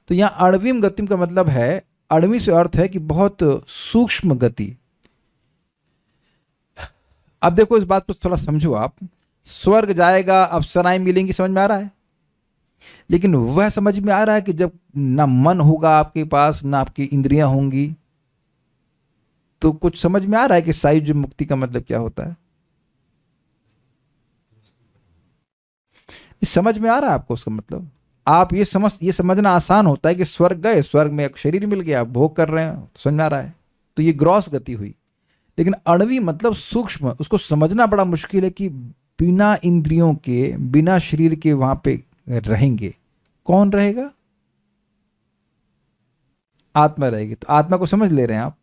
तो यहां अणुविम गतिम का मतलब है, अणुवी से अर्थ है कि बहुत सूक्ष्म गति। अब देखो इस बात को थोड़ा समझो आप, स्वर्ग जाएगा, अप्सराएं मिलेंगी, समझ में आ रहा है, लेकिन वह समझ में आ रहा है कि जब ना मन होगा आपके पास, ना आपकी इंद्रियां होंगी, तो कुछ समझ में आ रहा है कि सायुज्य मुक्ति का मतलब क्या होता है? समझ में आ रहा है आपको उसका मतलब? आप ये समझना आसान होता है कि स्वर्ग गए, स्वर्ग में एक शरीर मिल गया, भोग कर रहे हैं, तो समझ में आ रहा है, तो ये ग्रॉस गति हुई। लेकिन अणवी मतलब सूक्ष्म, उसको समझना बड़ा मुश्किल है कि बिना इंद्रियों के, बिना शरीर के वहां पे रहेंगे। कौन रहेगा? आत्मा रहेगी। तो आत्मा को समझ ले रहे हैं आप,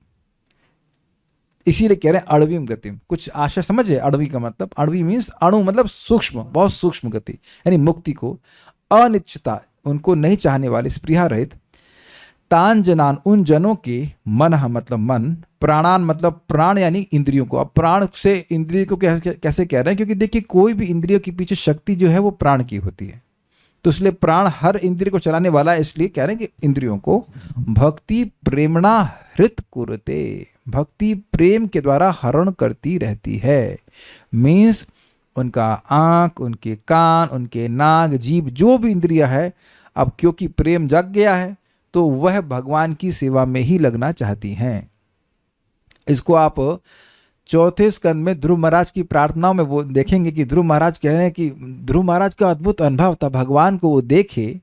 इसीलिए कह रहे हैं अणवीम गतिम। कुछ आशा समझे अणवी का मतलब? अणवी मीन्स, अणु मतलब सूक्ष्म, बहुत सूक्ष्म गति, यानी मुक्ति को, अनिश्चितता, उनको नहीं चाहने वाले, स्पृहा रहित, तान जनान, उन जनों के, मन मतलब मन, प्राणान मतलब प्राण यानी इंद्रियों को। अब प्राण से इंद्रिय को कैसे कह रहे हैं? क्योंकि देखिए कोई भी इंद्रियों के पीछे शक्ति जो है वो प्राण की होती है, तो इसलिए प्राण हर इंद्रिय को चलाने वाला है, इसलिए कह रहे हैं कि इंद्रियों को भक्ति प्रेमणा हृत कुरुते, भक्ति प्रेम के द्वारा हरण करती रहती है। मीन्स उनका आंख, उनके कान, उनके नाक, जीभ, जो भी इंद्रिया है, अब क्योंकि प्रेम जग गया है तो वह भगवान की सेवा में ही लगना चाहती हैं। इसको आप चौथे स्कंद में ध्रुव महाराज की प्रार्थनाओं में वो देखेंगे कि ध्रुव महाराज कह रहे हैं कि ध्रुव महाराज का अद्भुत अनुभव था, भगवान को वो देखे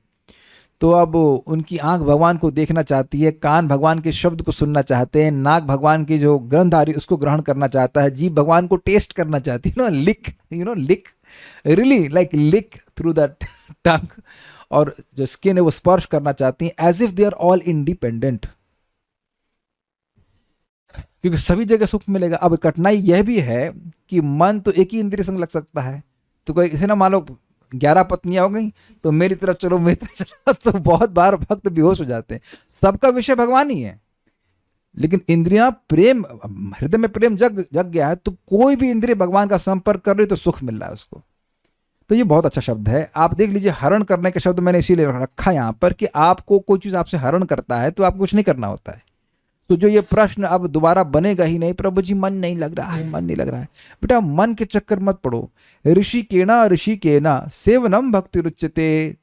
तो अब उनकी आंख भगवान को देखना चाहती है, कान भगवान के शब्द को सुनना चाहते हैं, नाक भगवान की जो गंध आ रही उसको ग्रहण करना चाहता है, जीभ भगवान को टेस्ट करना चाहती है, lick, lick, really like lick through the tongue, और जो स्किन है वो स्पर्श करना चाहती हैं, as if they are all independent, क्योंकि सभी जगह सुख मिलेगा। अब कठिनाई यह भी है कि मन तो एक ही इंद्रिय संग लग सकता है, तो कोई इसे ना मान लो 11 पत्नियां हो गई तो मेरी तरफ चलो, मेरी तरफ चलो, तो बहुत बार भक्त बेहोश हो जाते हैं। सबका विषय भगवान ही है, लेकिन इंद्रियां प्रेम, हृदय में प्रेम जग गया है, तो कोई भी इंद्रिय भगवान का संपर्क कर रही तो सुख मिल रहा है उसको। तो ये बहुत अच्छा शब्द है, आप देख लीजिए, हरण करने का शब्द मैंने इसीलिए रखा यहाँ पर कि आपको कोई चीज आपसे हरण करता है तो आपको कुछ नहीं करना होता है। तो जो ये प्रश्न अब दोबारा बनेगा ही नहीं, प्रभु जी मन नहीं लग रहा है, मन नहीं लग रहा है, बेटा मन के चक्कर मत पड़ो। ऋषि के ना सेवनम भक्ति रुच्यते,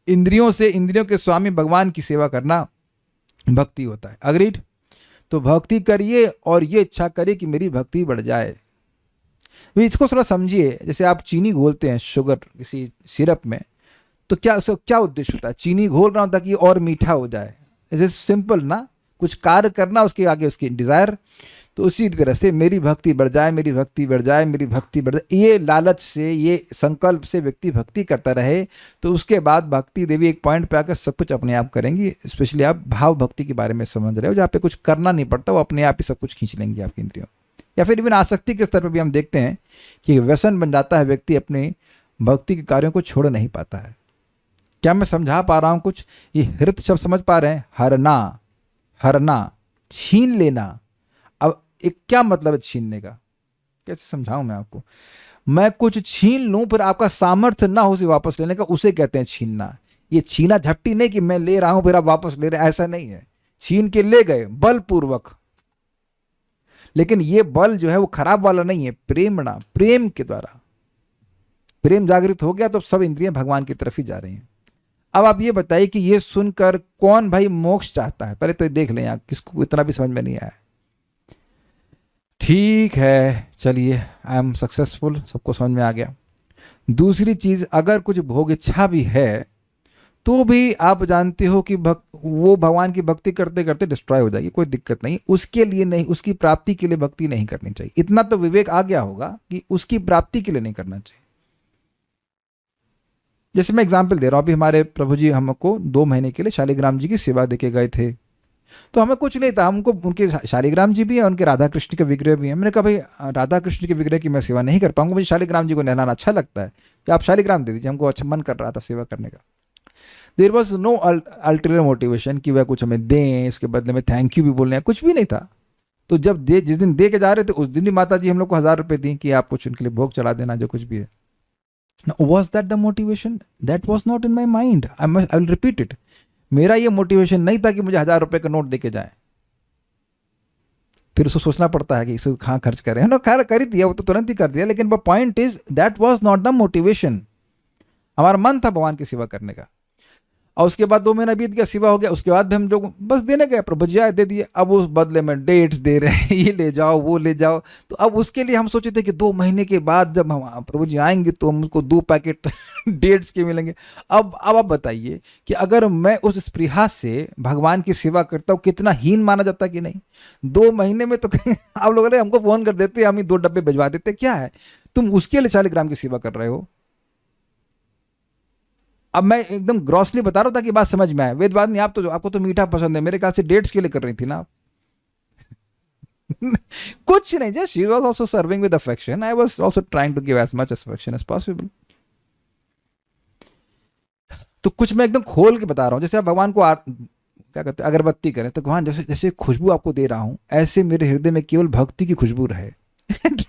इंद्रियों से, इंद्रियों के स्वामी भगवान की सेवा करना भक्ति होता है। अग्रीड? तो भक्ति करिए और ये इच्छा करिए कि मेरी भक्ति बढ़ जाए। इसको थोड़ा समझिए, जैसे आप चीनी घोलते हैं शुगर किसी सिरप में, तो क्या उद्देश्य होता है? चीनी घोल रहा हूं ताकि और मीठा हो जाए, इसे सिंपल ना, कुछ कार्य करना, उसके आगे उसकी डिजायर। तो उसी तरह से मेरी भक्ति बढ़ जाए, मेरी भक्ति बढ़ जाए, मेरी भक्ति बढ़ जाए, ये लालच से, ये संकल्प से व्यक्ति भक्ति करता रहे, तो उसके बाद भक्ति देवी एक पॉइंट पे आकर सब कुछ अपने आप करेंगी। स्पेशली आप भाव भक्ति के बारे में समझ रहे हो, जहाँ पे कुछ करना नहीं पड़ता, वो अपने आप ही सब कुछ खींच लेंगी आपकी इंद्रियों। या फिर इवन आसक्ति के स्तर पर भी हम देखते हैं कि व्यसन बन जाता है, व्यक्ति अपने भक्ति के कार्यों को छोड़ नहीं पाता है। क्या मैं समझा पा रहा हूँ कुछ? ये हृत शब्द समझ पा रहे हैं? हरना, हरना, छीन लेना। अब एक क्या मतलब है छीनने का? कैसे समझाऊं मैं आपको? मैं कुछ छीन लूं फिर आपका सामर्थ्य ना हो उसे वापस लेने का, उसे कहते हैं छीनना। ये छीना झपटी नहीं कि मैं ले रहा हूं फिर आप वापस ले रहे हैं, ऐसा नहीं है। छीन के ले गए बलपूर्वक, लेकिन ये बल जो है वो खराब वाला नहीं है, प्रेमणा, प्रेम के द्वारा। प्रेम जागृत हो गया तो सब इंद्रियां भगवान की तरफ ही जा रही हैं। अब आप ये बताइए कि ये सुनकर कौन भाई मोक्ष चाहता है? पहले तो देख लें, आप किसको इतना भी समझ में नहीं आया। ठीक है, चलिए, आई एम सक्सेसफुल, सबको समझ में आ गया। दूसरी चीज, अगर कुछ भोग इच्छा भी है तो भी आप जानते हो कि वो भगवान की भक्ति करते करते डिस्ट्रॉय हो जाएगी, कोई दिक्कत नहीं, उसके लिए नहीं, उसकी प्राप्ति के लिए भक्ति नहीं करनी चाहिए। इतना तो विवेक आ गया होगा कि उसकी प्राप्ति के लिए नहीं करना चाहिए। जैसे मैं एग्जाम्पल दे रहा हूँ, अभी हमारे प्रभु जी हमको 2 महीने के लिए शालिग्राम जी की सेवा देके गए थे। तो हमें कुछ नहीं था, हमको उनके शालिग्राम जी भी हैं, उनके राधा कृष्ण के विग्रह भी हैं। मैंने कहा भाई राधा कृष्ण के विग्रह की मैं सेवा नहीं कर पाऊंगा, मुझे शालिग्राम जी को नहलाना अच्छा लगता है, कि आप शालिग्राम दे दीजिए, हमको अच्छा मन कर रहा था सेवा करने का। There was no ulterior motivation कि वह कुछ हमें दें, इसके बदले में थैंक यू भी बोलने, कुछ भी नहीं था। तो जब जिस दिन दे के जा रहे थे उस दिन भी माता जी हम लोग को 1000 रुपये दी कि आप कुछ उनके लिए भोग चढ़ा देना, जो कुछ भी है। Was that the motivation? That was not in my mind. I will repeat it. मेरा ये मोटिवेशन नहीं था कि मुझे 1000 रुपये का नोट दे के जाए, फिर उसको सोचना पड़ता है कि इसे कहाँ खर्च करें। ना खैर कर ही दिया, वो तो तुरंत ही कर दिया, लेकिन point is that was not the motivation. हमारा मन था भगवान की सेवा करने का। और उसके बाद 2 महीना बीत गया, सेवा हो गया, उसके बाद भी हम लोग बस देने गए, प्रभु जी आए दे दिए। अब उस बदले में डेट्स दे रहे हैं, ये ले जाओ वो ले जाओ। तो अब उसके लिए हम सोचे थे कि 2 महीने के बाद जब हम प्रभु जी आएंगे तो हमको 2 पैकेट डेट्स के मिलेंगे। अब आप बताइए कि अगर मैं उस स्पृहा से भगवान की सेवा करता हूँ, कितना हीन माना जाता कि नहीं? 2 महीने में तो आप लोग हमको फोन कर देते, हम ही 2 डब्बे भिजवा देते। क्या है, तुम उसके लिए शालिग्राम की सेवा कर रहे हो? अब मैं एकदम ग्रॉसली बता रहा था कि बात समझ में आए। वेदवाद नहीं, आप तो आपको तो मीठा पसंद है, मेरे ख्याल से डेट्स के लिए कर रही थी ना आप। कुछ नहीं, just she was also serving with affection, I was also trying to give as much affection as possible. तो कुछ मैं एकदम खोल के बता रहा हूँ। जैसे आप भगवान को क्या कहते हैं, अगरबत्ती करें, तो भगवान जैसे जैसे खुशबू आपको दे रहा हूँ, ऐसे मेरे हृदय में केवल भक्ति की खुशबू रहे।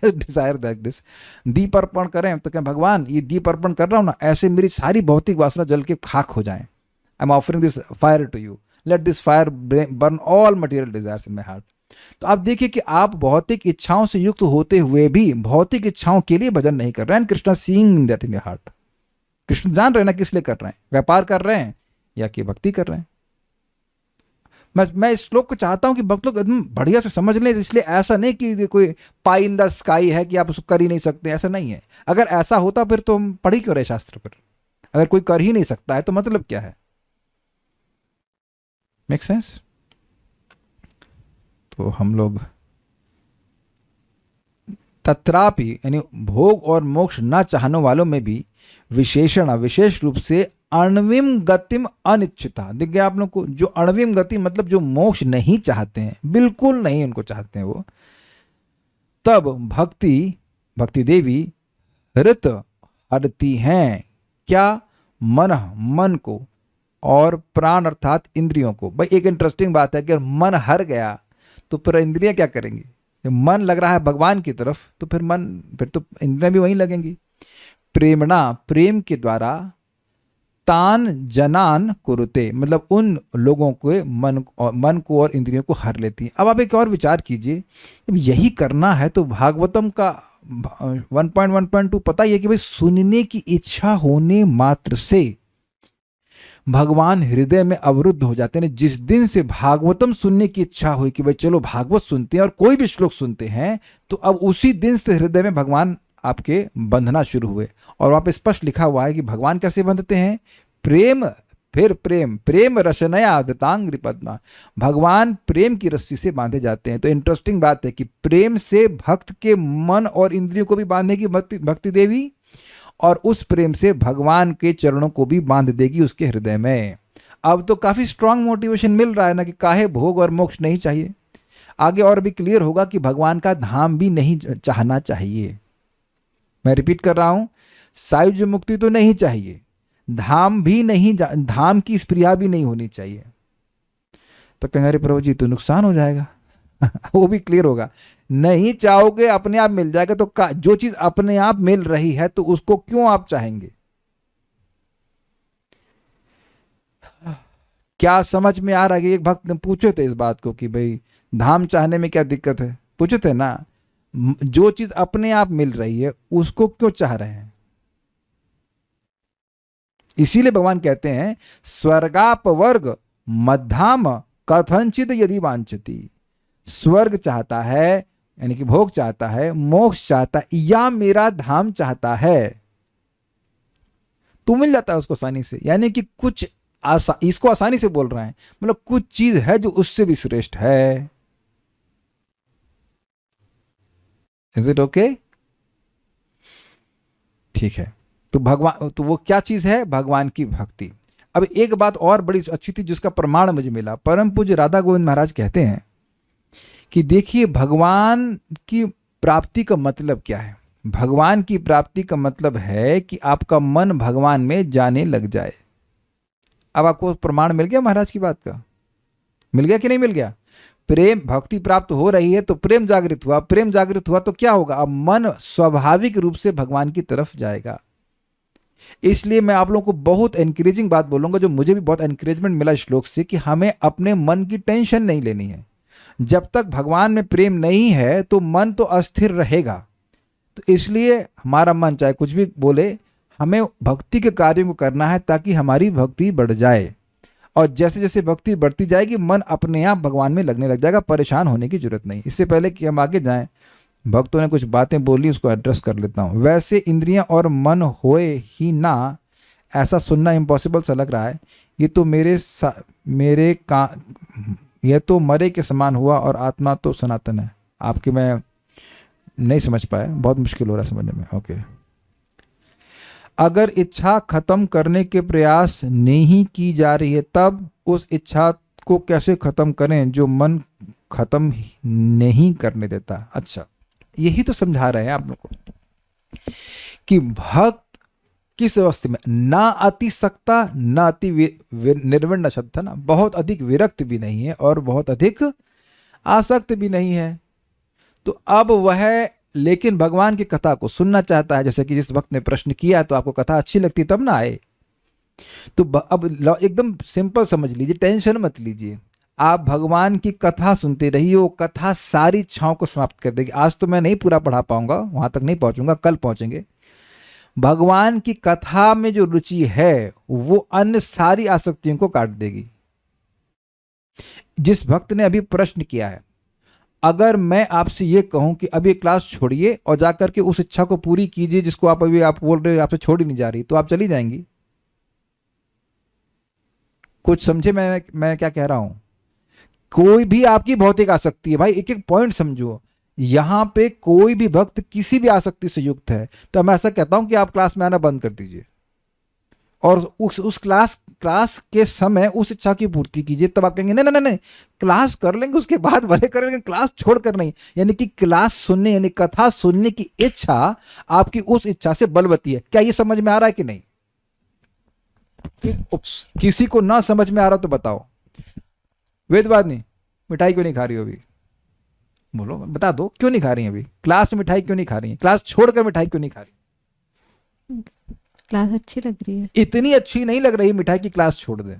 Desire that this. दीप अर्पण करें तो क्या भगवान ये दीप अर्पण कर रहा हूं ना, ऐसे मेरी सारी भौतिक वासना जल के खाक हो जाएं। I am offering this fire to you, let this fire burn all material desires in my heart. तो आप देखिए कि आप भौतिक इच्छाओं से युक्त होते हुए भी भौतिक इच्छाओं के लिए भजन नहीं कर रहे हैं। Krishna seeing that in your heart. Krishna जान रहे हैं ना किस लिए कर रहे हैं, व्यापार कर रहे हैं या कि भक्ति कर रहे हैं। मैं इस श्लोक को चाहता हूं कि भक्त लोग एकदम बढ़िया से समझ लें। इसलिए ऐसा नहीं कि कोई पाई इन द स्काई है कि आप उसको कर ही नहीं सकते, ऐसा नहीं है। अगर ऐसा होता फिर तो हम पढ़ ही क्यों रहे शास्त्र पर? अगर कोई कर ही नहीं सकता है तो मतलब क्या है? Make sense? तो हम लोग तत्रापि यानी भोग और मोक्ष न चाहने वालों में भी विशेषण विशेष रूप से अण्विम गतिम अनिच्छिता। दिख गया आप लोग को? जो अण्विम गति मतलब जो मोक्ष नहीं चाहते हैं, बिल्कुल नहीं उनको चाहते हैं वो, तब भक्ति देवी हृत हरती हैं। क्या? मन को और प्राण अर्थात इंद्रियों को। भाई एक इंटरेस्टिंग बात है कि अगर मन हर गया तो फिर इंद्रियां क्या करेंगी? मन लग रहा है भगवान की तरफ तो फिर तो इंद्रियां भी वहीं लगेंगी। प्रेमणा प्रेम के द्वारा तान जनान कुरुते मतलब उन लोगों के मन को और इंद्रियों को हर लेती है। अब आप एक और विचार कीजिए, जब यही करना है तो भागवतम का 1.1.2 पता ही है कि भाई सुनने की इच्छा होने मात्र से भगवान हृदय में अवरुद्ध हो जाते हैं। जिस दिन से भागवतम सुनने की इच्छा हुई कि भाई चलो भागवत सुनते हैं और कोई भी श्लोक सुनते हैं, तो अब उसी दिन से हृदय में भगवान आपके बंधना शुरू हुए। और वहां पे स्पष्ट लिखा हुआ है कि भगवान कैसे बंधते हैं? प्रेम, फिर प्रेम रशनया दतांग्रि पद्मा। भगवान प्रेम की रस्सी से बांधे जाते हैं। तो इंटरेस्टिंग बात है कि प्रेम से भक्त के मन और इंद्रियों को भी बांधेगी भक्ति देवी, और उस प्रेम से भगवान के चरणों को भी बांध देगी उसके हृदय में। अब तो काफी स्ट्रांग मोटिवेशन मिल रहा है ना कि काहे भोग और मोक्ष नहीं चाहिए। आगे और भी क्लियर होगा कि भगवान का धाम भी नहीं चाहना चाहिए। मैं रिपीट कर रहा हूं, सायुज्य मुक्ति तो नहीं चाहिए, धाम भी नहीं, धाम की स्प्रिया भी नहीं होनी चाहिए। तो कहेंगे अरे प्रभु जी तो नुकसान हो जाएगा। वो भी क्लियर होगा। नहीं चाहोगे अपने आप मिल जाएगा। तो जो चीज अपने आप मिल रही है तो उसको क्यों आप चाहेंगे? क्या समझ में आ रहा है? एक भक्त ने पूछे थे इस बात को कि भाई धाम चाहने में क्या दिक्कत है? पूछे थे ना, जो चीज अपने आप मिल रही है उसको क्यों चाह रहे हैं? इसीलिए भगवान कहते हैं स्वर्गाप वर्ग मध्याम कथनचित यदि वांछति। स्वर्ग चाहता है यानी कि भोग चाहता है, मोक्ष चाहता है, या मेरा धाम चाहता है तो मिल जाता है उसको आसानी से। यानी कि कुछ इसको आसानी से बोल रहे हैं, मतलब कुछ चीज है जो उससे भी श्रेष्ठ है। Is it okay? ठीक है। तो भगवान, तो वो क्या चीज़ है? भगवान की भक्ति। अब एक बात और बड़ी अच्छी थी जिसका प्रमाण मुझे मिला। परम पूज्य राधा गोविंद महाराज कहते हैं कि देखिए भगवान की प्राप्ति का मतलब क्या है। भगवान की प्राप्ति का मतलब है कि आपका मन भगवान में जाने लग जाए। अब आपको प्रमाण मिल गया महाराज की बात का? मिल गया कि नहीं मिल गया? प्रेम, भक्ति प्राप्त हो रही है तो प्रेम जागृत हुआ, प्रेम जागृत हुआ तो क्या होगा? अब मन स्वाभाविक रूप से भगवान की तरफ जाएगा। इसलिए मैं आप लोगों को बहुत एनकरेजिंग बात बोलूंगा, जो मुझे भी बहुत एनकरेजमेंट मिला श्लोक से, कि हमें अपने मन की टेंशन नहीं लेनी है। जब तक भगवान में प्रेम नहीं है तो मन तो अस्थिर रहेगा। तो इसलिए हमारा मन चाहे कुछ भी बोले, हमें भक्ति के कार्य को करना है ताकि हमारी भक्ति बढ़ जाए। और जैसे जैसे भक्ति बढ़ती जाएगी मन अपने आप भगवान में लगने लग जाएगा। परेशान होने की जरूरत नहीं। इससे पहले कि हम आगे जाएं, भक्तों ने कुछ बातें बोली, उसको एड्रेस कर लेता हूँ। वैसे इंद्रियां और मन होए ही ना, ऐसा सुनना इम्पॉसिबल सा लग रहा है। ये तो यह तो मरे के समान हुआ और आत्मा तो सनातन है। आपके मैं नहीं समझ पाया, बहुत मुश्किल हो रहा है समझने में। ओके, अगर इच्छा खत्म करने के प्रयास नहीं की जा रही है तब उस इच्छा को कैसे खत्म करें जो मन खत्म नहीं करने देता? अच्छा, यही तो समझा रहे हैं आप लोग को कि भक्त किस अवस्था में, ना अति सक्ता ना अति निर्विण्ण शब्द था ना, बहुत अधिक विरक्त भी नहीं है और बहुत अधिक आसक्त भी नहीं है। तो अब वह लेकिन भगवान की कथा को सुनना चाहता है। जैसे कि जिस वक्त ने प्रश्न किया तो आपको कथा अच्छी लगती तब ना आए। तो अब एकदम सिंपल समझ लीजिए, टेंशन मत लीजिए। आप भगवान की कथा सुनते रहिए, वो कथा सारी इच्छाओं को समाप्त कर देगी। आज तो मैं नहीं पूरा पढ़ा पाऊंगा, वहां तक नहीं पहुंचूंगा, कल पहुंचेंगे। भगवान की कथा में जो रुचि है वो अन्य सारी आसक्तियों को काट देगी। जिस भक्त ने अभी प्रश्न किया है, अगर मैं आपसे ये कहूं कि अभी क्लास छोड़िए और जाकर के उस इच्छा को पूरी कीजिए जिसको आप अभी आप बोल रहे हो आपसे छोड़ी नहीं जा रही, तो आप चली जाएंगी? कुछ समझे मैं क्या कह रहा हूं? कोई भी आपकी भौतिक आसक्ति है भाई, एक एक पॉइंट समझो। यहां पे कोई भी भक्त किसी भी आसक्ति से युक्त है तो मैं ऐसा कहता हूं कि आप क्लास में आना बंद कर दीजिए और उस क्लास के समय उस इच्छा की पूर्ति कीजिए। तब आप कहेंगे नहीं नहीं नहीं, क्लास कर लेंगे उसके बाद भले कर लेंगे, क्लास छोड़कर नहीं। यानी कि क्लास सुनने यानी कथा सुनने की इच्छा आपकी उस इच्छा से बलवती है। क्या ये समझ में आ रहा है कि नहीं? किसी को ना समझ में आ रहा तो बताओ। वेदवादिनी, मिठाई क्यों नहीं खा रही हो अभी? बोलो, बता दो क्यों नहीं खा रही अभी? क्लास में मिठाई क्यों नहीं खा रही है? क्लास छोड़कर मिठाई क्यों नहीं खा रही? क्लास अच्छी लग रही है। इतनी अच्छी नहीं लग रही मिठाई की क्लास छोड़ दे।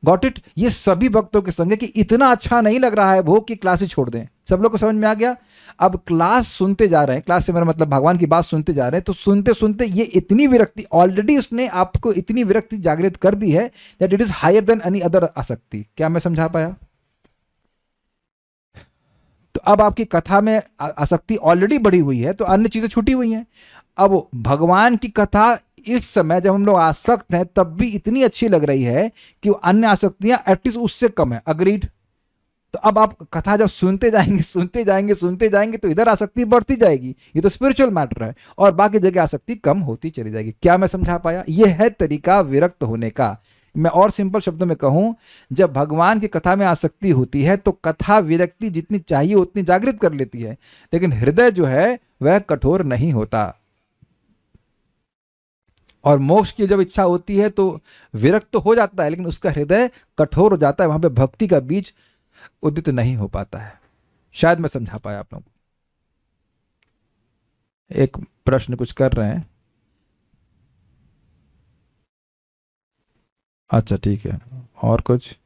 Got it? ये सभी भक्तों के संग है कि इतना अच्छा नहीं लग रहा है भोग की क्लास ही छोड़ दें। सब लोग को समझ में आ गया? अब क्लास सुनते जा रहे हैं, क्लास से मेरा मतलब भगवान की बात सुनते जा रहे हैं, तो सुनते सुनते ये इतनी विरक्ति, ऑलरेडी उसने आपको इतनी विरक्ति जागृत कर दी है that it is higher than any other आसक्ति। क्या मैं समझा पाया? तो अब आपकी कथा में आसक्ति ऑलरेडी बढ़ी हुई है तो अन्य चीजें छूटी हुई हैं। अब भगवान की कथा इस समय जब हम लोग आसक्त हैं तब भी इतनी अच्छी लग रही है कि अन्य आसक्तियां एटलीस्ट उससे कम है। अग्रीड? तो अब आप कथा जब सुनते जाएंगे तो इधर आसक्ति बढ़ती जाएगी। ये तो स्पिरिचुअल मैटर है और बाकी जगह आसक्ति कम होती चली जाएगी। क्या मैं समझा पाया? यह है तरीका विरक्त होने का। मैं और सिंपल शब्दों में कहूं, जब भगवान की कथा में आसक्ति होती है तो कथा विरक्ति जितनी चाहिए उतनी जागृत कर लेती है, लेकिन हृदय जो है वह कठोर नहीं होता। और मोक्ष की जब इच्छा होती है तो विरक्त तो हो जाता है लेकिन उसका हृदय कठोर हो जाता है। वहां पे भक्ति का बीज उदित नहीं हो पाता है। शायद मैं समझा पाया आप लोगों को। एक प्रश्न कुछ कर रहे हैं? अच्छा ठीक है, और कुछ?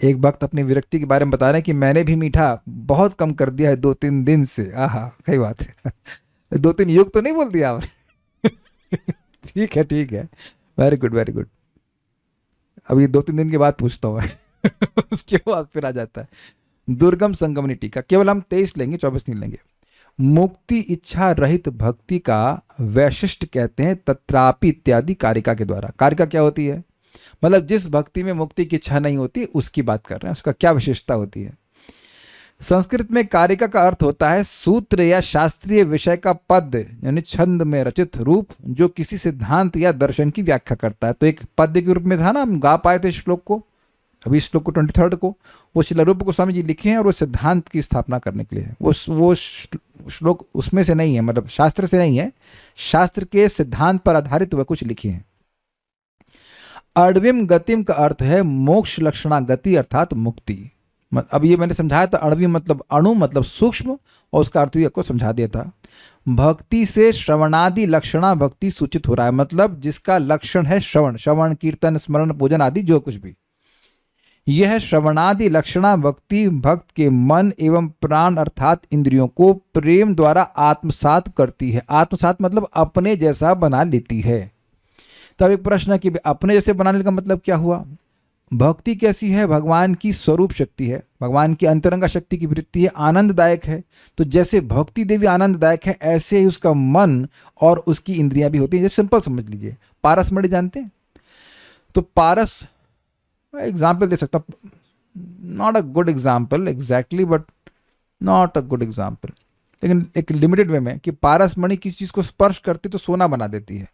एक वक्त अपनी विरक्ति के बारे में बता रहे हैं कि मैंने भी मीठा बहुत कम कर दिया है 2-3 दिन से। आहा, कई बात है। 2-3 युग तो नहीं बोल दिया आपने? ठीक है, वेरी गुड वेरी गुड। अभी 2-3 दिन के बाद पूछता हूँ उसके बाद फिर आ जाता है। दुर्गम संगमनी टीका, केवल हम 23 लेंगे, 24 नहीं लेंगे। मुक्ति इच्छा रहित भक्ति का वैशिष्ट कहते हैं तत्रापि इत्यादि कारिका के द्वारा। कारिका क्या होती है? मतलब जिस भक्ति में मुक्ति की इच्छा नहीं होती उसकी बात कर रहे हैं, उसका क्या विशेषता होती है? संस्कृत में कारिका का अर्थ होता है सूत्र या शास्त्रीय विषय का पद, यानी छंद में रचित रूप जो किसी सिद्धांत या दर्शन की व्याख्या करता है। तो एक पद्य के रूप में था ना, हम गा पाए थे श्लोक को, अभी श्लोक को 23 को वो श्रील रूप गोस्वामी जी लिखे हैं और वो सिद्धांत की स्थापना करने के लिए है। वो श्लोक उसमें से नहीं है, मतलब शास्त्र से नहीं है, शास्त्र के सिद्धांत पर आधारित वह कुछ लिखे हैं। अण्विम गतिम का अर्थ है मोक्ष लक्षणा गति अर्थात मुक्ति। अब ये मैंने समझाया था, अण्विम मतलब अणु मतलब सूक्ष्म, और उसका अर्थ भी आपको समझा दिया था। भक्ति से श्रवणादि लक्षणा भक्ति सूचित हो रहा है, मतलब जिसका लक्षण है श्रवण, श्रवण कीर्तन स्मरण पूजन आदि जो कुछ भी, यह श्रवणादि लक्षणा भक्ति भक्त के मन एवं प्राण अर्थात इंद्रियों को प्रेम द्वारा आत्मसात करती है। आत्मसात मतलब अपने जैसा बना लेती है। तब एक प्रश्न है कि अपने जैसे बनाने का मतलब क्या हुआ? भक्ति कैसी है? भगवान की स्वरूप शक्ति है, भगवान की अंतरंगा शक्ति की वृत्ति है, आनंददायक है। तो जैसे भक्ति देवी आनंददायक है, ऐसे ही उसका मन और उसकी इंद्रियां भी होती हैं। जैसे सिंपल समझ लीजिए, पारस मणि जानते हैं? तो पारस एग्जाम्पल दे सकता, not a good example exactly, but not a good example, लेकिन एक लिमिटेड वे में कि पारस मणि किसी चीज़ को स्पर्श करती तो सोना बना देती है,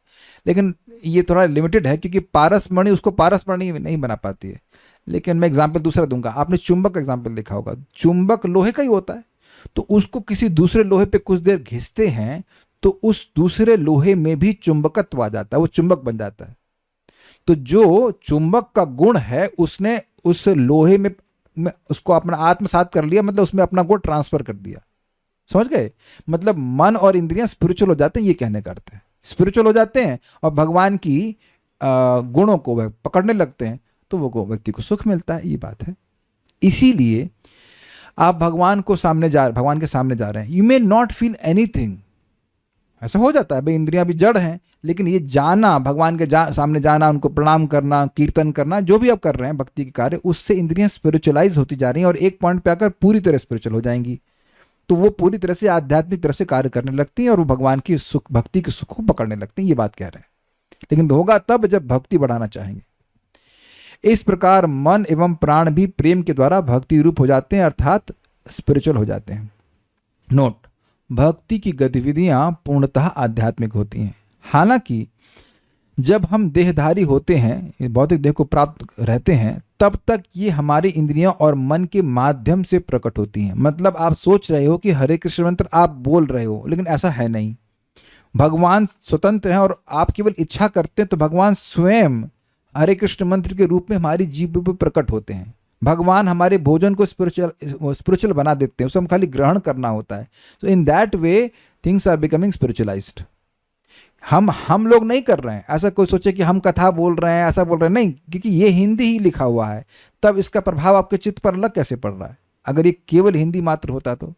लेकिन ये थोड़ा लिमिटेड है क्योंकि पारस मणि उसको पारस मणि नहीं बना पाती है। लेकिन मैं एग्जाम्पल दूसरा दूंगा, आपने चुंबक का एग्जाम्पल देखा होगा, चुंबक लोहे का ही होता है, तो उसको किसी दूसरे लोहे पे कुछ देर घिसते हैं तो उस दूसरे लोहे में भी चुंबकत्व आ जाता है, वो चुंबक बन जाता है। तो जो चुंबक का गुण है उसने उस लोहे में उसको अपना आत्मसात कर लिया, मतलब उसमें अपना गुण ट्रांसफर कर दिया। समझ गए? मतलब मन और इंद्रियां स्पिरिचुअल हो जाते हैं, ये कहने का अर्थ है। स्पिरिचुअल हो जाते हैं और भगवान की गुणों को वह पकड़ने लगते हैं तो वो व्यक्ति को सुख मिलता है, ये बात है। इसीलिए आप भगवान के सामने जा रहे हैं, you may not feel anything, ऐसा हो जाता है भाई, इंद्रियां भी जड़ हैं, लेकिन ये जाना, भगवान के सामने जाना, उनको प्रणाम करना, कीर्तन करना, जो भी आप कर रहे हैं भक्ति के कार्य, उससे इंद्रियां स्पिरिचुअलाइज होती जा रही हैं और एक पॉइंट पे आकर पूरी तरह स्पिरिचुअल हो जाएंगी। तो वो पूरी तरह से आध्यात्मिक तरह से कार्य करने लगती हैं और वो भगवान की सुख, भक्ति के सुख को पकड़ने लगती हैं, ये बात कह रहे हैं। लेकिन होगा तब जब भक्ति बढ़ाना चाहेंगे। इस प्रकार मन एवं प्राण भी प्रेम के द्वारा भक्ति रूप हो जाते हैं, अर्थात स्पिरिचुअल हो जाते हैं। नोट, भक्ति की गतिविधियां पूर्णतः आध्यात्मिक होती हैं। हालांकि जब हम देहधारी होते हैं, भौतिक देह को प्राप्त रहते हैं, तब तक ये हमारी इंद्रियों और मन के माध्यम से प्रकट होती हैं। मतलब आप सोच रहे हो कि हरे कृष्ण मंत्र आप बोल रहे हो, लेकिन ऐसा है नहीं। भगवान स्वतंत्र हैं और आप केवल इच्छा करते हैं तो भगवान स्वयं हरे कृष्ण मंत्र के रूप में हमारी जीभ पर प्रकट होते हैं। भगवान हमारे भोजन को स्पिरिचुअल बना देते हैं, उसे हम खाली ग्रहण करना होता है। तो in that way things are becoming spiritualized. हम लोग नहीं कर रहे हैं, ऐसा कोई सोचे कि हम कथा बोल रहे हैं, ऐसा बोल रहे हैं, नहीं, क्योंकि ये हिंदी ही लिखा हुआ है, तब इसका प्रभाव आपके चित्त पर अलग कैसे पड़ रहा है? अगर ये केवल हिंदी मात्र होता तो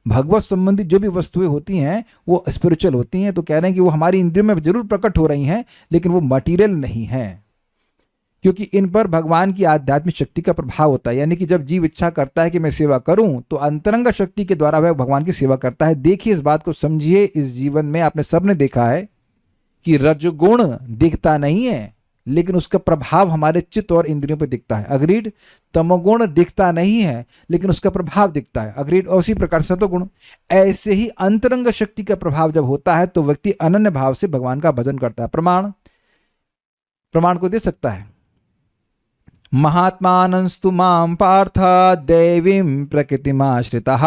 भगवत संबंधी जो भी वस्तुएं होती हैं वो स्पिरिचुअल होती हैं। तो कह रहे हैं कि वो हमारी इंद्रियों में जरूर प्रकट हो रही हैं, लेकिन वो मटीरियल नहीं है, क्योंकि इन पर भगवान की आध्यात्मिक शक्ति का प्रभाव होता है। यानी कि जब जीव इच्छा करता है कि मैं सेवा करूं, तो अंतरंग शक्ति के द्वारा वह भगवान की सेवा करता है। देखिए, इस बात को समझिए। इस जीवन में आपने सबने देखा है कि रजगुण दिखता नहीं है, लेकिन उसका प्रभाव हमारे चित्त और इंद्रियों पर दिखता है। अग्रीड। तमोगुण दिखता नहीं है, लेकिन उसका प्रभाव दिखता है। अग्रीड। और उसी प्रकार सतोगुण। ऐसे ही अंतरंग शक्ति का प्रभाव जब होता है तो व्यक्ति अनन्य भाव से भगवान का भजन करता है। प्रमाण को दे सकता है। महात्मानस्तु मां पार्थ दैवीं प्रकृतिमाश्रिताः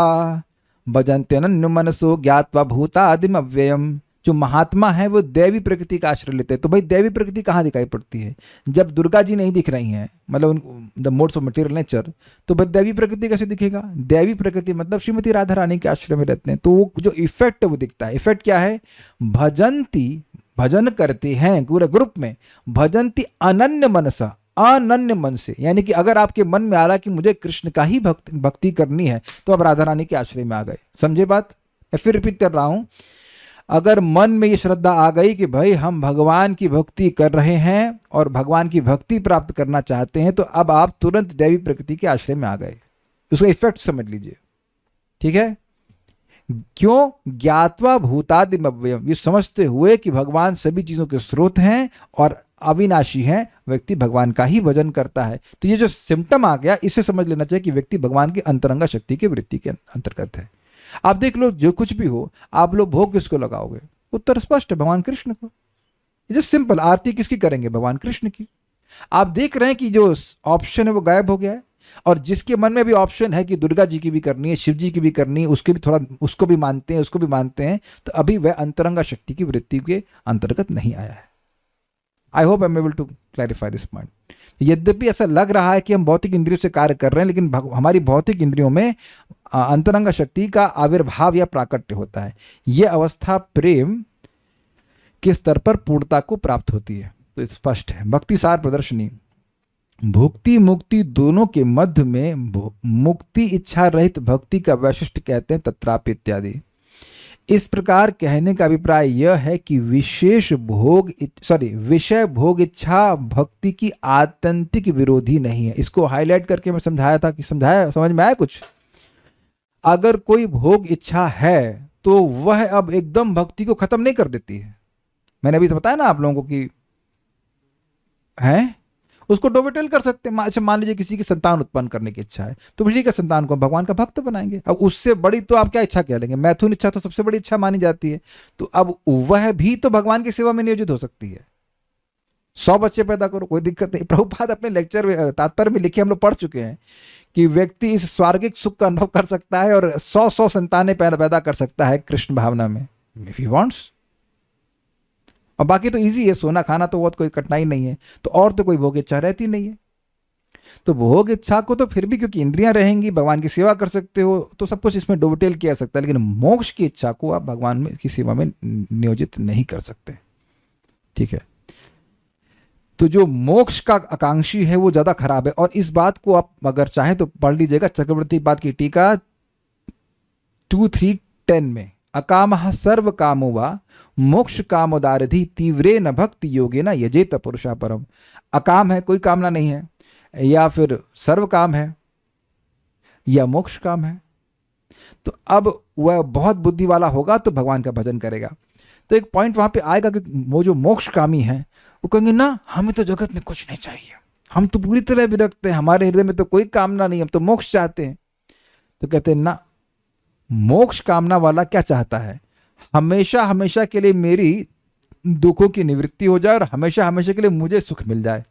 भजन्त्यनन्य मनसो ज्ञात्वा भूतादिम अव्ययम्। जो महात्मा है वो दैवी प्रकृति का आश्रय लेते हैं। तो भाई दैवी प्रकृति कहाँ दिखाई पड़ती है? जब दुर्गा जी नहीं दिख रही हैं, मतलब the modes of material nature, तो भाई दैवी प्रकृति कैसे दिखेगा? दैवी प्रकृति मतलब श्रीमती राधा रानी के आश्रय में रहते हैं, तो वो जो इफेक्ट है वो दिखता है। इफेक्ट क्या है? भजंती, भजन करते हैं पूरे ग्रुप में, भजंती अनन्य मनसा, अनन्य मन से। यानी कि अगर आपके मन में आ रहा कि मुझे कृष्ण का ही भक्ति करनी है, तो आप राधा रानी के आश्रय में आ गए। समझे बात? मैं फिर रिपीट कर रहा हूं, अगर मन में ये श्रद्धा आ गई कि भाई हम भगवान की भक्ति कर रहे हैं और भगवान की भक्ति प्राप्त करना चाहते हैं, तो अब आप तुरंत दैवी प्रकृति के आश्रय में आ गए। उसका इफेक्ट समझ लीजिए, ठीक है? क्यों? ज्ञात्वा भूतादिम अव्ययम्, ये समझते हुए कि भगवान सभी चीजों के स्रोत हैं और अविनाशी हैं, व्यक्ति भगवान का ही भजन करता है। तो ये जो सिम्टम आ गया, इसे समझ लेना चाहिए कि व्यक्ति भगवान की अंतरंगा शक्ति की वृत्ति के अंतर्गत है। आप देख लो, जो कुछ भी हो, आप लोग भोग किसको लगाओगे? उत्तर स्पष्ट है, भगवान कृष्ण को। ये सिंपल। आरती किसकी करेंगे? भगवान कृष्ण की। आप देख रहे हैं कि जो ऑप्शन है वो गायब हो गया है, और जिसके मन में भी ऑप्शन है कि दुर्गा जी की भी करनी है, शिव जी की भी करनी है, उसके भी थोड़ा, उसको भी मानते हैं, उसको भी मानते हैं, तो अभी वह अंतरंगा शक्ति की वृत्ति के अंतर्गत नहीं आया है। I hope I am able to clarify this point. यद्यपि ऐसा लग रहा है कि हम भौतिक इंद्रियों से कार्य कर रहे हैं, लेकिन हमारी भौतिक इंद्रियों में अंतरंगा शक्ति का आविर्भाव या प्राकट्य होता है। यह अवस्था प्रेम के स्तर पर पूर्णता को प्राप्त होती है। तो स्पष्ट है। भक्ति सार प्रदर्शनी, भुक्ति मुक्ति दोनों के मध्य में मुक्ति इच्छा रहित भक्ति का वैशिष्ट्य कहते हैं तत्रापि इत्यादि। इस प्रकार कहने का अभिप्राय यह है कि विषय भोग इच्छा भक्ति की आत्यंतिक विरोधी नहीं है। इसको हाईलाइट करके मैं समझाया था कि समझ में आया कुछ? अगर कोई भोग इच्छा है तो वह अब एकदम भक्ति को खत्म नहीं कर देती है। मैंने अभी तो बताया ना आप लोगों को कि है, उसको डोवेटेल कर सकते हैं। अच्छा, मान लीजिए किसी की संतान उत्पन्न करने की इच्छा है, तो किसी के संतान को भगवान का भक्त बनाएंगे। अब उससे बड़ी तो आप क्या इच्छा कह लेंगे? मैथुन इच्छा तो सबसे बड़ी इच्छा मानी जाती है। तो अब वह भी तो भगवान की सेवा में नियोजित हो सकती है। 100 बच्चे पैदा करो, कोई दिक्कत नहीं। प्रभुपाद अपने लेक्चर में तात्पर्य में लिखे, हम लोग पढ़ चुके हैं कि व्यक्ति इस स्वर्गिक सुख का अनुभव कर सकता है और 100 संतानें पैदा कर सकता है कृष्ण भावना में, इफ ही वांट्स। और बाकी तो इजी है, सोना खाना तो बहुत कोई कठिनाई नहीं है। तो और तो कोई भोग इच्छा रहती नहीं है। तो भोग इच्छा को तो फिर भी, क्योंकि इंद्रियां रहेंगी, भगवान की सेवा कर सकते हो, तो सब कुछ इसमें डोवेटेल किया सकता है। लेकिन मोक्ष की इच्छा को आप भगवान की सेवा में नियोजित नहीं कर सकते। ठीक है। तो जो मोक्ष का आकांक्षी है वो ज्यादा खराब है। और इस बात को आप अगर चाहे तो पढ़ लीजिएगा चक्रवर्ती पाद की टीका 2-3-10 में। अकामः सर्व कामो वा मोक्ष कामोदारधि तीव्रे न भक्ति योगे न यजेत पुरुषा परम। अकाम है, कोई कामना नहीं है, या फिर सर्व काम है, या मोक्ष काम है, तो अब वह बहुत बुद्धि वाला होगा तो भगवान का भजन करेगा। तो एक पॉइंट वहां पे आएगा कि वो जो मोक्ष कामी है वो कहेंगे ना, हमें तो जगत में कुछ नहीं चाहिए, हम तो पूरी तरह विरक्त हैं, हमारे हृदय में तो कोई कामना नहीं, हम तो मोक्ष चाहते हैं। तो कहते हैं ना, मोक्ष कामना वाला क्या चाहता है? हमेशा हमेशा के लिए मेरी दुखों की निवृत्ति हो जाए और हमेशा हमेशा के लिए मुझे सुख मिल जाए।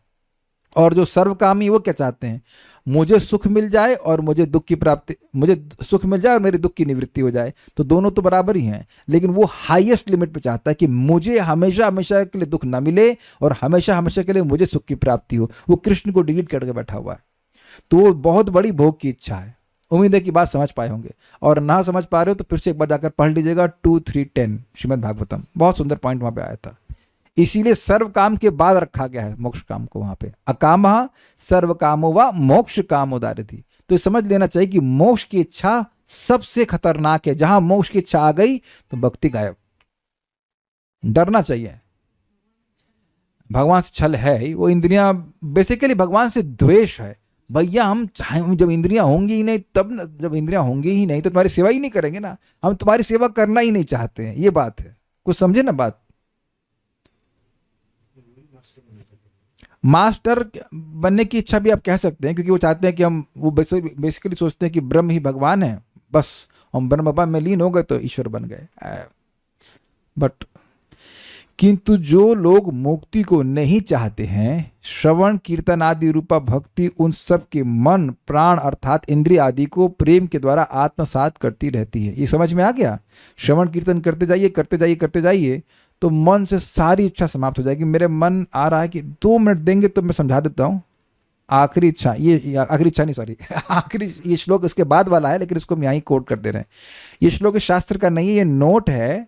और जो सर्वकामी वो क्या चाहते हैं? मुझे सुख मिल जाए और मुझे दुख की प्राप्ति, मुझे सुख मिल जाए और मेरी दुख की निवृत्ति हो जाए। तो दोनों तो बराबर ही हैं, लेकिन वो हाईएस्ट लिमिट पे चाहता है कि मुझे हमेशा हमेशा के लिए दुख ना मिले और हमेशा हमेशा के लिए मुझे सुख की प्राप्ति हो। वो कृष्ण को डिलीट करके बैठा हुआ है। तो वो बहुत बड़ी भोग की इच्छा है। उम्मीद है कि बात समझ पाए होंगे, और ना समझ पा रहे हो तो फिर से एक बार जाकर पढ़ लीजिएगा 2-3-10 श्रीमद् भागवतम। बहुत सुंदर पॉइंट वहां पे आया था। इसीलिए सर्व काम के बाद रखा गया है मोक्ष काम को वहां पे। अकामः सर्व कामो वा मोक्ष कामोदारधि। तो समझ लेना चाहिए कि मोक्ष की इच्छा सबसे खतरनाक है। जहां मोक्ष की इच्छा आ गई तो भक्ति गायब। डरना चाहिए। भगवान से छल है ही, वो इंद्रियां बेसिकली भगवान से द्वेष है। भैया हम चाहे, जब इंद्रियां होंगी ही नहीं तब न, जब इंद्रियां होंगी ही नहीं तो तुम्हारी सेवा ही नहीं करेंगे ना। हम तुम्हारी सेवा करना ही नहीं चाहते हैं, ये बात है। कुछ समझे ना बात? मास्टर बनने की इच्छा भी आप कह सकते हैं, क्योंकि वो चाहते हैं कि हम, वो बेसिकली सोचते हैं कि ब्रह्म ही भगवान है, बस हम ब्रह्म में लीन हो गए तो ईश्वर बन गए। बट किंतु जो लोग मुक्ति को नहीं चाहते हैं, श्रवण कीर्तन आदि रूपा भक्ति उन सब के मन प्राण अर्थात इंद्रिय आदि को प्रेम के द्वारा आत्मसात करती रहती है। ये समझ में आ गया? श्रवण कीर्तन करते जाइए करते जाइए करते जाइए तो मन से सारी इच्छा समाप्त हो जाएगी। मेरे मन आ रहा है कि 2 मिनट देंगे तो मैं समझा देता हूँ। आखिरी इच्छा, ये आखिरी इच्छा नहीं, सॉरी आखिरी, ये श्लोक इसके बाद वाला है, लेकिन इसको हम यहाँ ही कोट कर दे रहे हैं। ये श्लोक इस शास्त्र का नहीं है, ये नोट है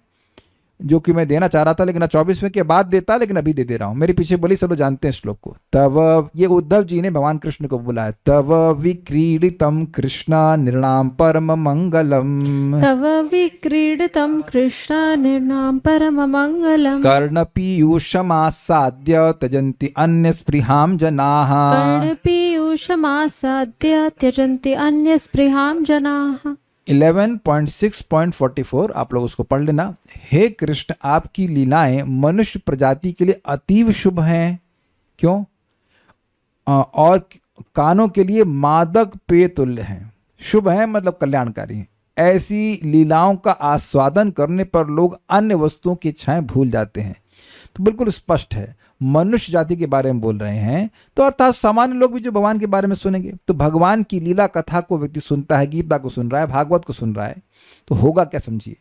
जो कि मैं देना चाह रहा था, लेकिन 24वें के बाद देता, लेकिन अभी दे रहा हूं। मेरे पीछे बोली, सब लोग जानते हैं श्लोक को। तब, ये उद्धव जी ने भगवान कृष्ण को बोला है। तव विक्रीडितम कृष्णा निर्णाम परम मंगलम, तव विक्रीडितं कृष्ण निर्णाम परम मंगलम, कर्णपीयूषमासाद्य त्यजन्ति अन्य स्पृहाम जनाः, कर्णपीयूषमासाद्य त्यजन्ति अन्य स्पृहाम जनाः। 11.6.44 आप लोग उसको पढ़ लेना। हे कृष्ण, आपकी लीलाएं मनुष्य प्रजाति के लिए अतीव शुभ हैं। क्यों? और कानों के लिए मादक पेय तुल्य हैं, शुभ हैं मतलब कल्याणकारी हैं। ऐसी लीलाओं का आस्वादन करने पर लोग अन्य वस्तुओं की इच्छाएं भूल जाते हैं। तो बिल्कुल स्पष्ट है, मनुष्य जाति के बारे में बोल रहे हैं, तो अर्थात सामान्य लोग भी जो भगवान के बारे में सुनेंगे, तो भगवान की लीला कथा को व्यक्ति सुनता है, गीता को सुन रहा है, भागवत को सुन रहा है, तो होगा क्या समझिए।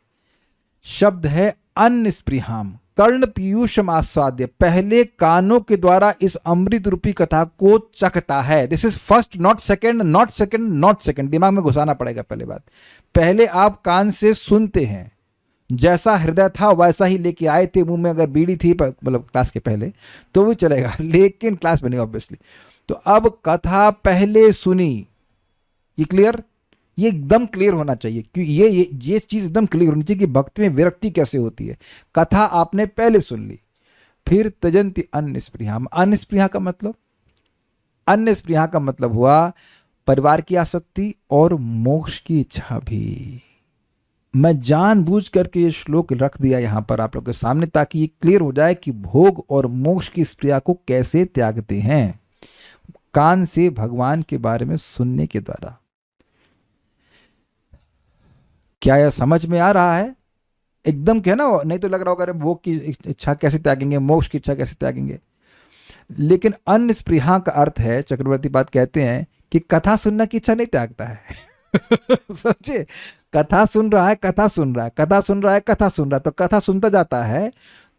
शब्द है अन्न स्पृहाम, कर्ण पीयूषम आस्वाद्य, पहले कानों के द्वारा इस अमृत रूपी कथा को चखता है। This is first, not second, not second, not second, दिमाग में घुसाना पड़ेगा पहले बात। पहले आप कान से सुनते हैं, जैसा हृदय था वैसा ही लेके आए थे मुंह में, अगर बीड़ी थी मतलब क्लास के पहले तो भी चलेगा, लेकिन क्लास में नहीं ऑब्वियसली। तो अब कथा पहले सुनी, ये क्लियर, ये एकदम क्लियर होना चाहिए कि ये चीज एकदम क्लियर होनी चाहिए कि भक्ति में विरक्ति कैसे होती है। कथा आपने पहले सुन ली, फिर तजंती अन्य स्पृहा। अन्य स्पृहा का मतलब, अन्य स्पृहा का मतलब हुआ परिवार की आसक्ति और मोक्ष की इच्छा भी। मैं जानबूझ करके ये श्लोक रख दिया यहां पर आप लोगों के सामने ताकि ये क्लियर हो जाए कि भोग और मोक्ष की स्प्रिया को कैसे त्यागते हैं, कान से भगवान के बारे में सुनने के द्वारा। क्या यह समझ में आ रहा है? एकदम क्या ना, नहीं तो लग रहा होगा अरे भोग की इच्छा कैसे त्यागेंगे, मोक्ष की इच्छा कैसे त्यागेंगे। लेकिन अन्य स्पृहा का अर्थ है, चक्रवर्ती बात कहते हैं कि कथा सुनने की इच्छा नहीं त्यागता है। समझे, कथा सुन रहा है, कथा सुन रहा है, कथा सुन रहा है, कथा सुन रहा है, तो कथा सुनता जाता है,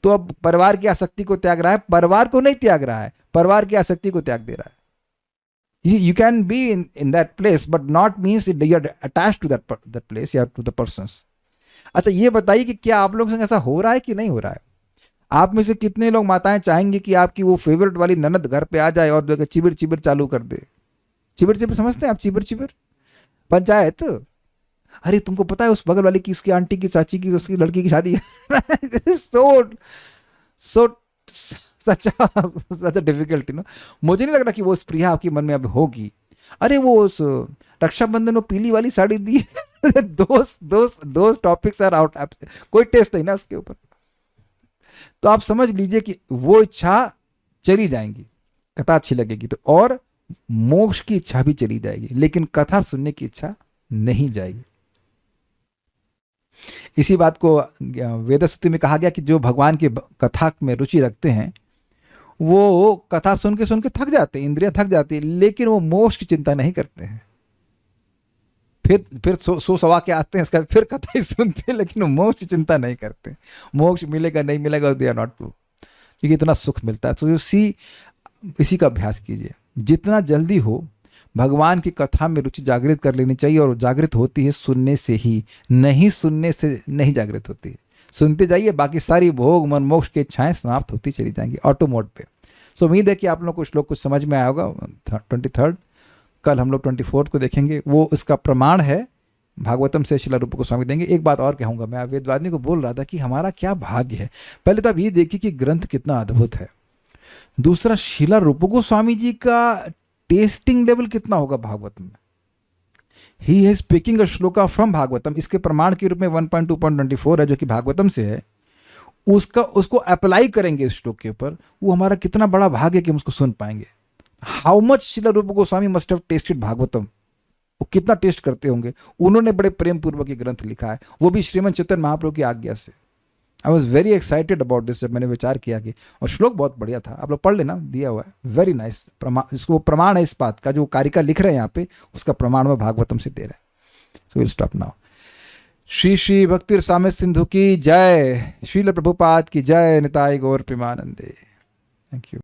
तो अब परिवार की आसक्ति को त्याग रहा है, परिवार को नहीं त्याग रहा है, परिवार की आसक्ति को त्याग दे रहा है। You can be in that place but not means that you are attached to that place या to the persons। अच्छा ये बताइए कि क्या आप लोगों से ऐसा हो रहा है कि नहीं हो रहा है? आप में से कितने लोग माताएं चाहेंगे कि आपकी वो फेवरेट वाली ननद घर पे आ जाए और चिबिर चिबिर चालू कर दे? चिबिर चिबिर समझते हैं आप? चिबिर चिबिर पंचायत। अरे तुमको पता है उस बगल वाली की, उसकी आंटी की, चाची की, उसकी लड़की की शादी है। सो सच डिफिकल्टी ना। मुझे नहीं लग रहा कि वो स्प्रिया आपके मन में अब होगी। अरे वो उस रक्षाबंधन में पीली वाली साड़ी दी। दोस्त टॉपिक्स आर आउट, कोई टेस्ट नहीं ना उसके ऊपर। तो आप समझ लीजिए कि वो इच्छा चली जाएंगी, कथा अच्छी लगेगी तो, और मोक्ष की इच्छा भी चली जाएगी, लेकिन कथा सुनने की इच्छा नहीं जाएगी। इसी बात को वेदस्तुति में कहा गया कि जो भगवान की कथा में रुचि रखते हैं वो कथा सुन के थक जाते हैं, इंद्रियां थक जाती है, लेकिन वो मोक्ष की चिंता नहीं करते हैं। फिर सो सवा के आते हैं, उसका फिर कथा ही सुनते हैं, लेकिन वो मोक्ष की चिंता नहीं करते। मोक्ष मिलेगा नहीं मिलेगा, दे आर नॉट ट्रू, क्योंकि इतना सुख मिलता है। तो इसी का अभ्यास कीजिए, जितना जल्दी हो भगवान की कथा में रुचि जागृत कर लेनी चाहिए। और जागृत होती है सुनने से ही, नहीं सुनने से नहीं जागृत होती है। सुनते जाइए, बाकी सारी भोग मन मोक्ष की इच्छाएं समाप्त होती चली जाएंगी ऑटो मोड पे। सो उम्मीद है कि आप लोग कुछ लोग कुछ समझ में आया होगा। 23rd, कल हम लोग 24th को देखेंगे, वो इसका प्रमाण है भागवतम से श्रील रूप गोस्वामी देंगे। एक बात और कहूँगा, मैं वेदवादिनी को बोल रहा था कि हमारा क्या भाग्य है। पहले तो आप ये देखिए कि ग्रंथ कितना अद्भुत है, दूसरा श्रील रूप गोस्वामी जी का टेस्टिंग लेवल कितना होगा भागवत में। He is speaking a shloka from Bhagavatam. इसके प्रमाण के रूप में 1.2.24 है जो कि भागवतम से है, उसको अप्लाई करेंगे इस श्लोक के ऊपर, वो हमारा कितना बड़ा भाग्य है कि हम उसको सुन पाएंगे। हाउ मच श्रील रूप Goswami must have tested Bhagavatam, वो कितना टेस्ट करते होंगे। उन्होंने बड़े प्रेम पूर्वक ये ग्रंथ लिखा है, वो भी श्रीमंत चैतन्य महाप्रभु की आज्ञा से। I was very excited about this, जब मैंने विचार किया कि, और श्लोक बहुत बढ़िया था, आप लोग पढ़ लेना, दिया हुआ है, वेरी नाइस। इसको प्रमाण है इस बात का, जो कारिका लिख रहे हैं यहाँ पे, उसका प्रमाण में भागवतम से दे रहे हैं। So will stop now. Shri Shri Bhakti Rasamrita Sindhu की जय, श्रील प्रभुपाद की जय, निताय गौर प्रेमानंदे। Thank you.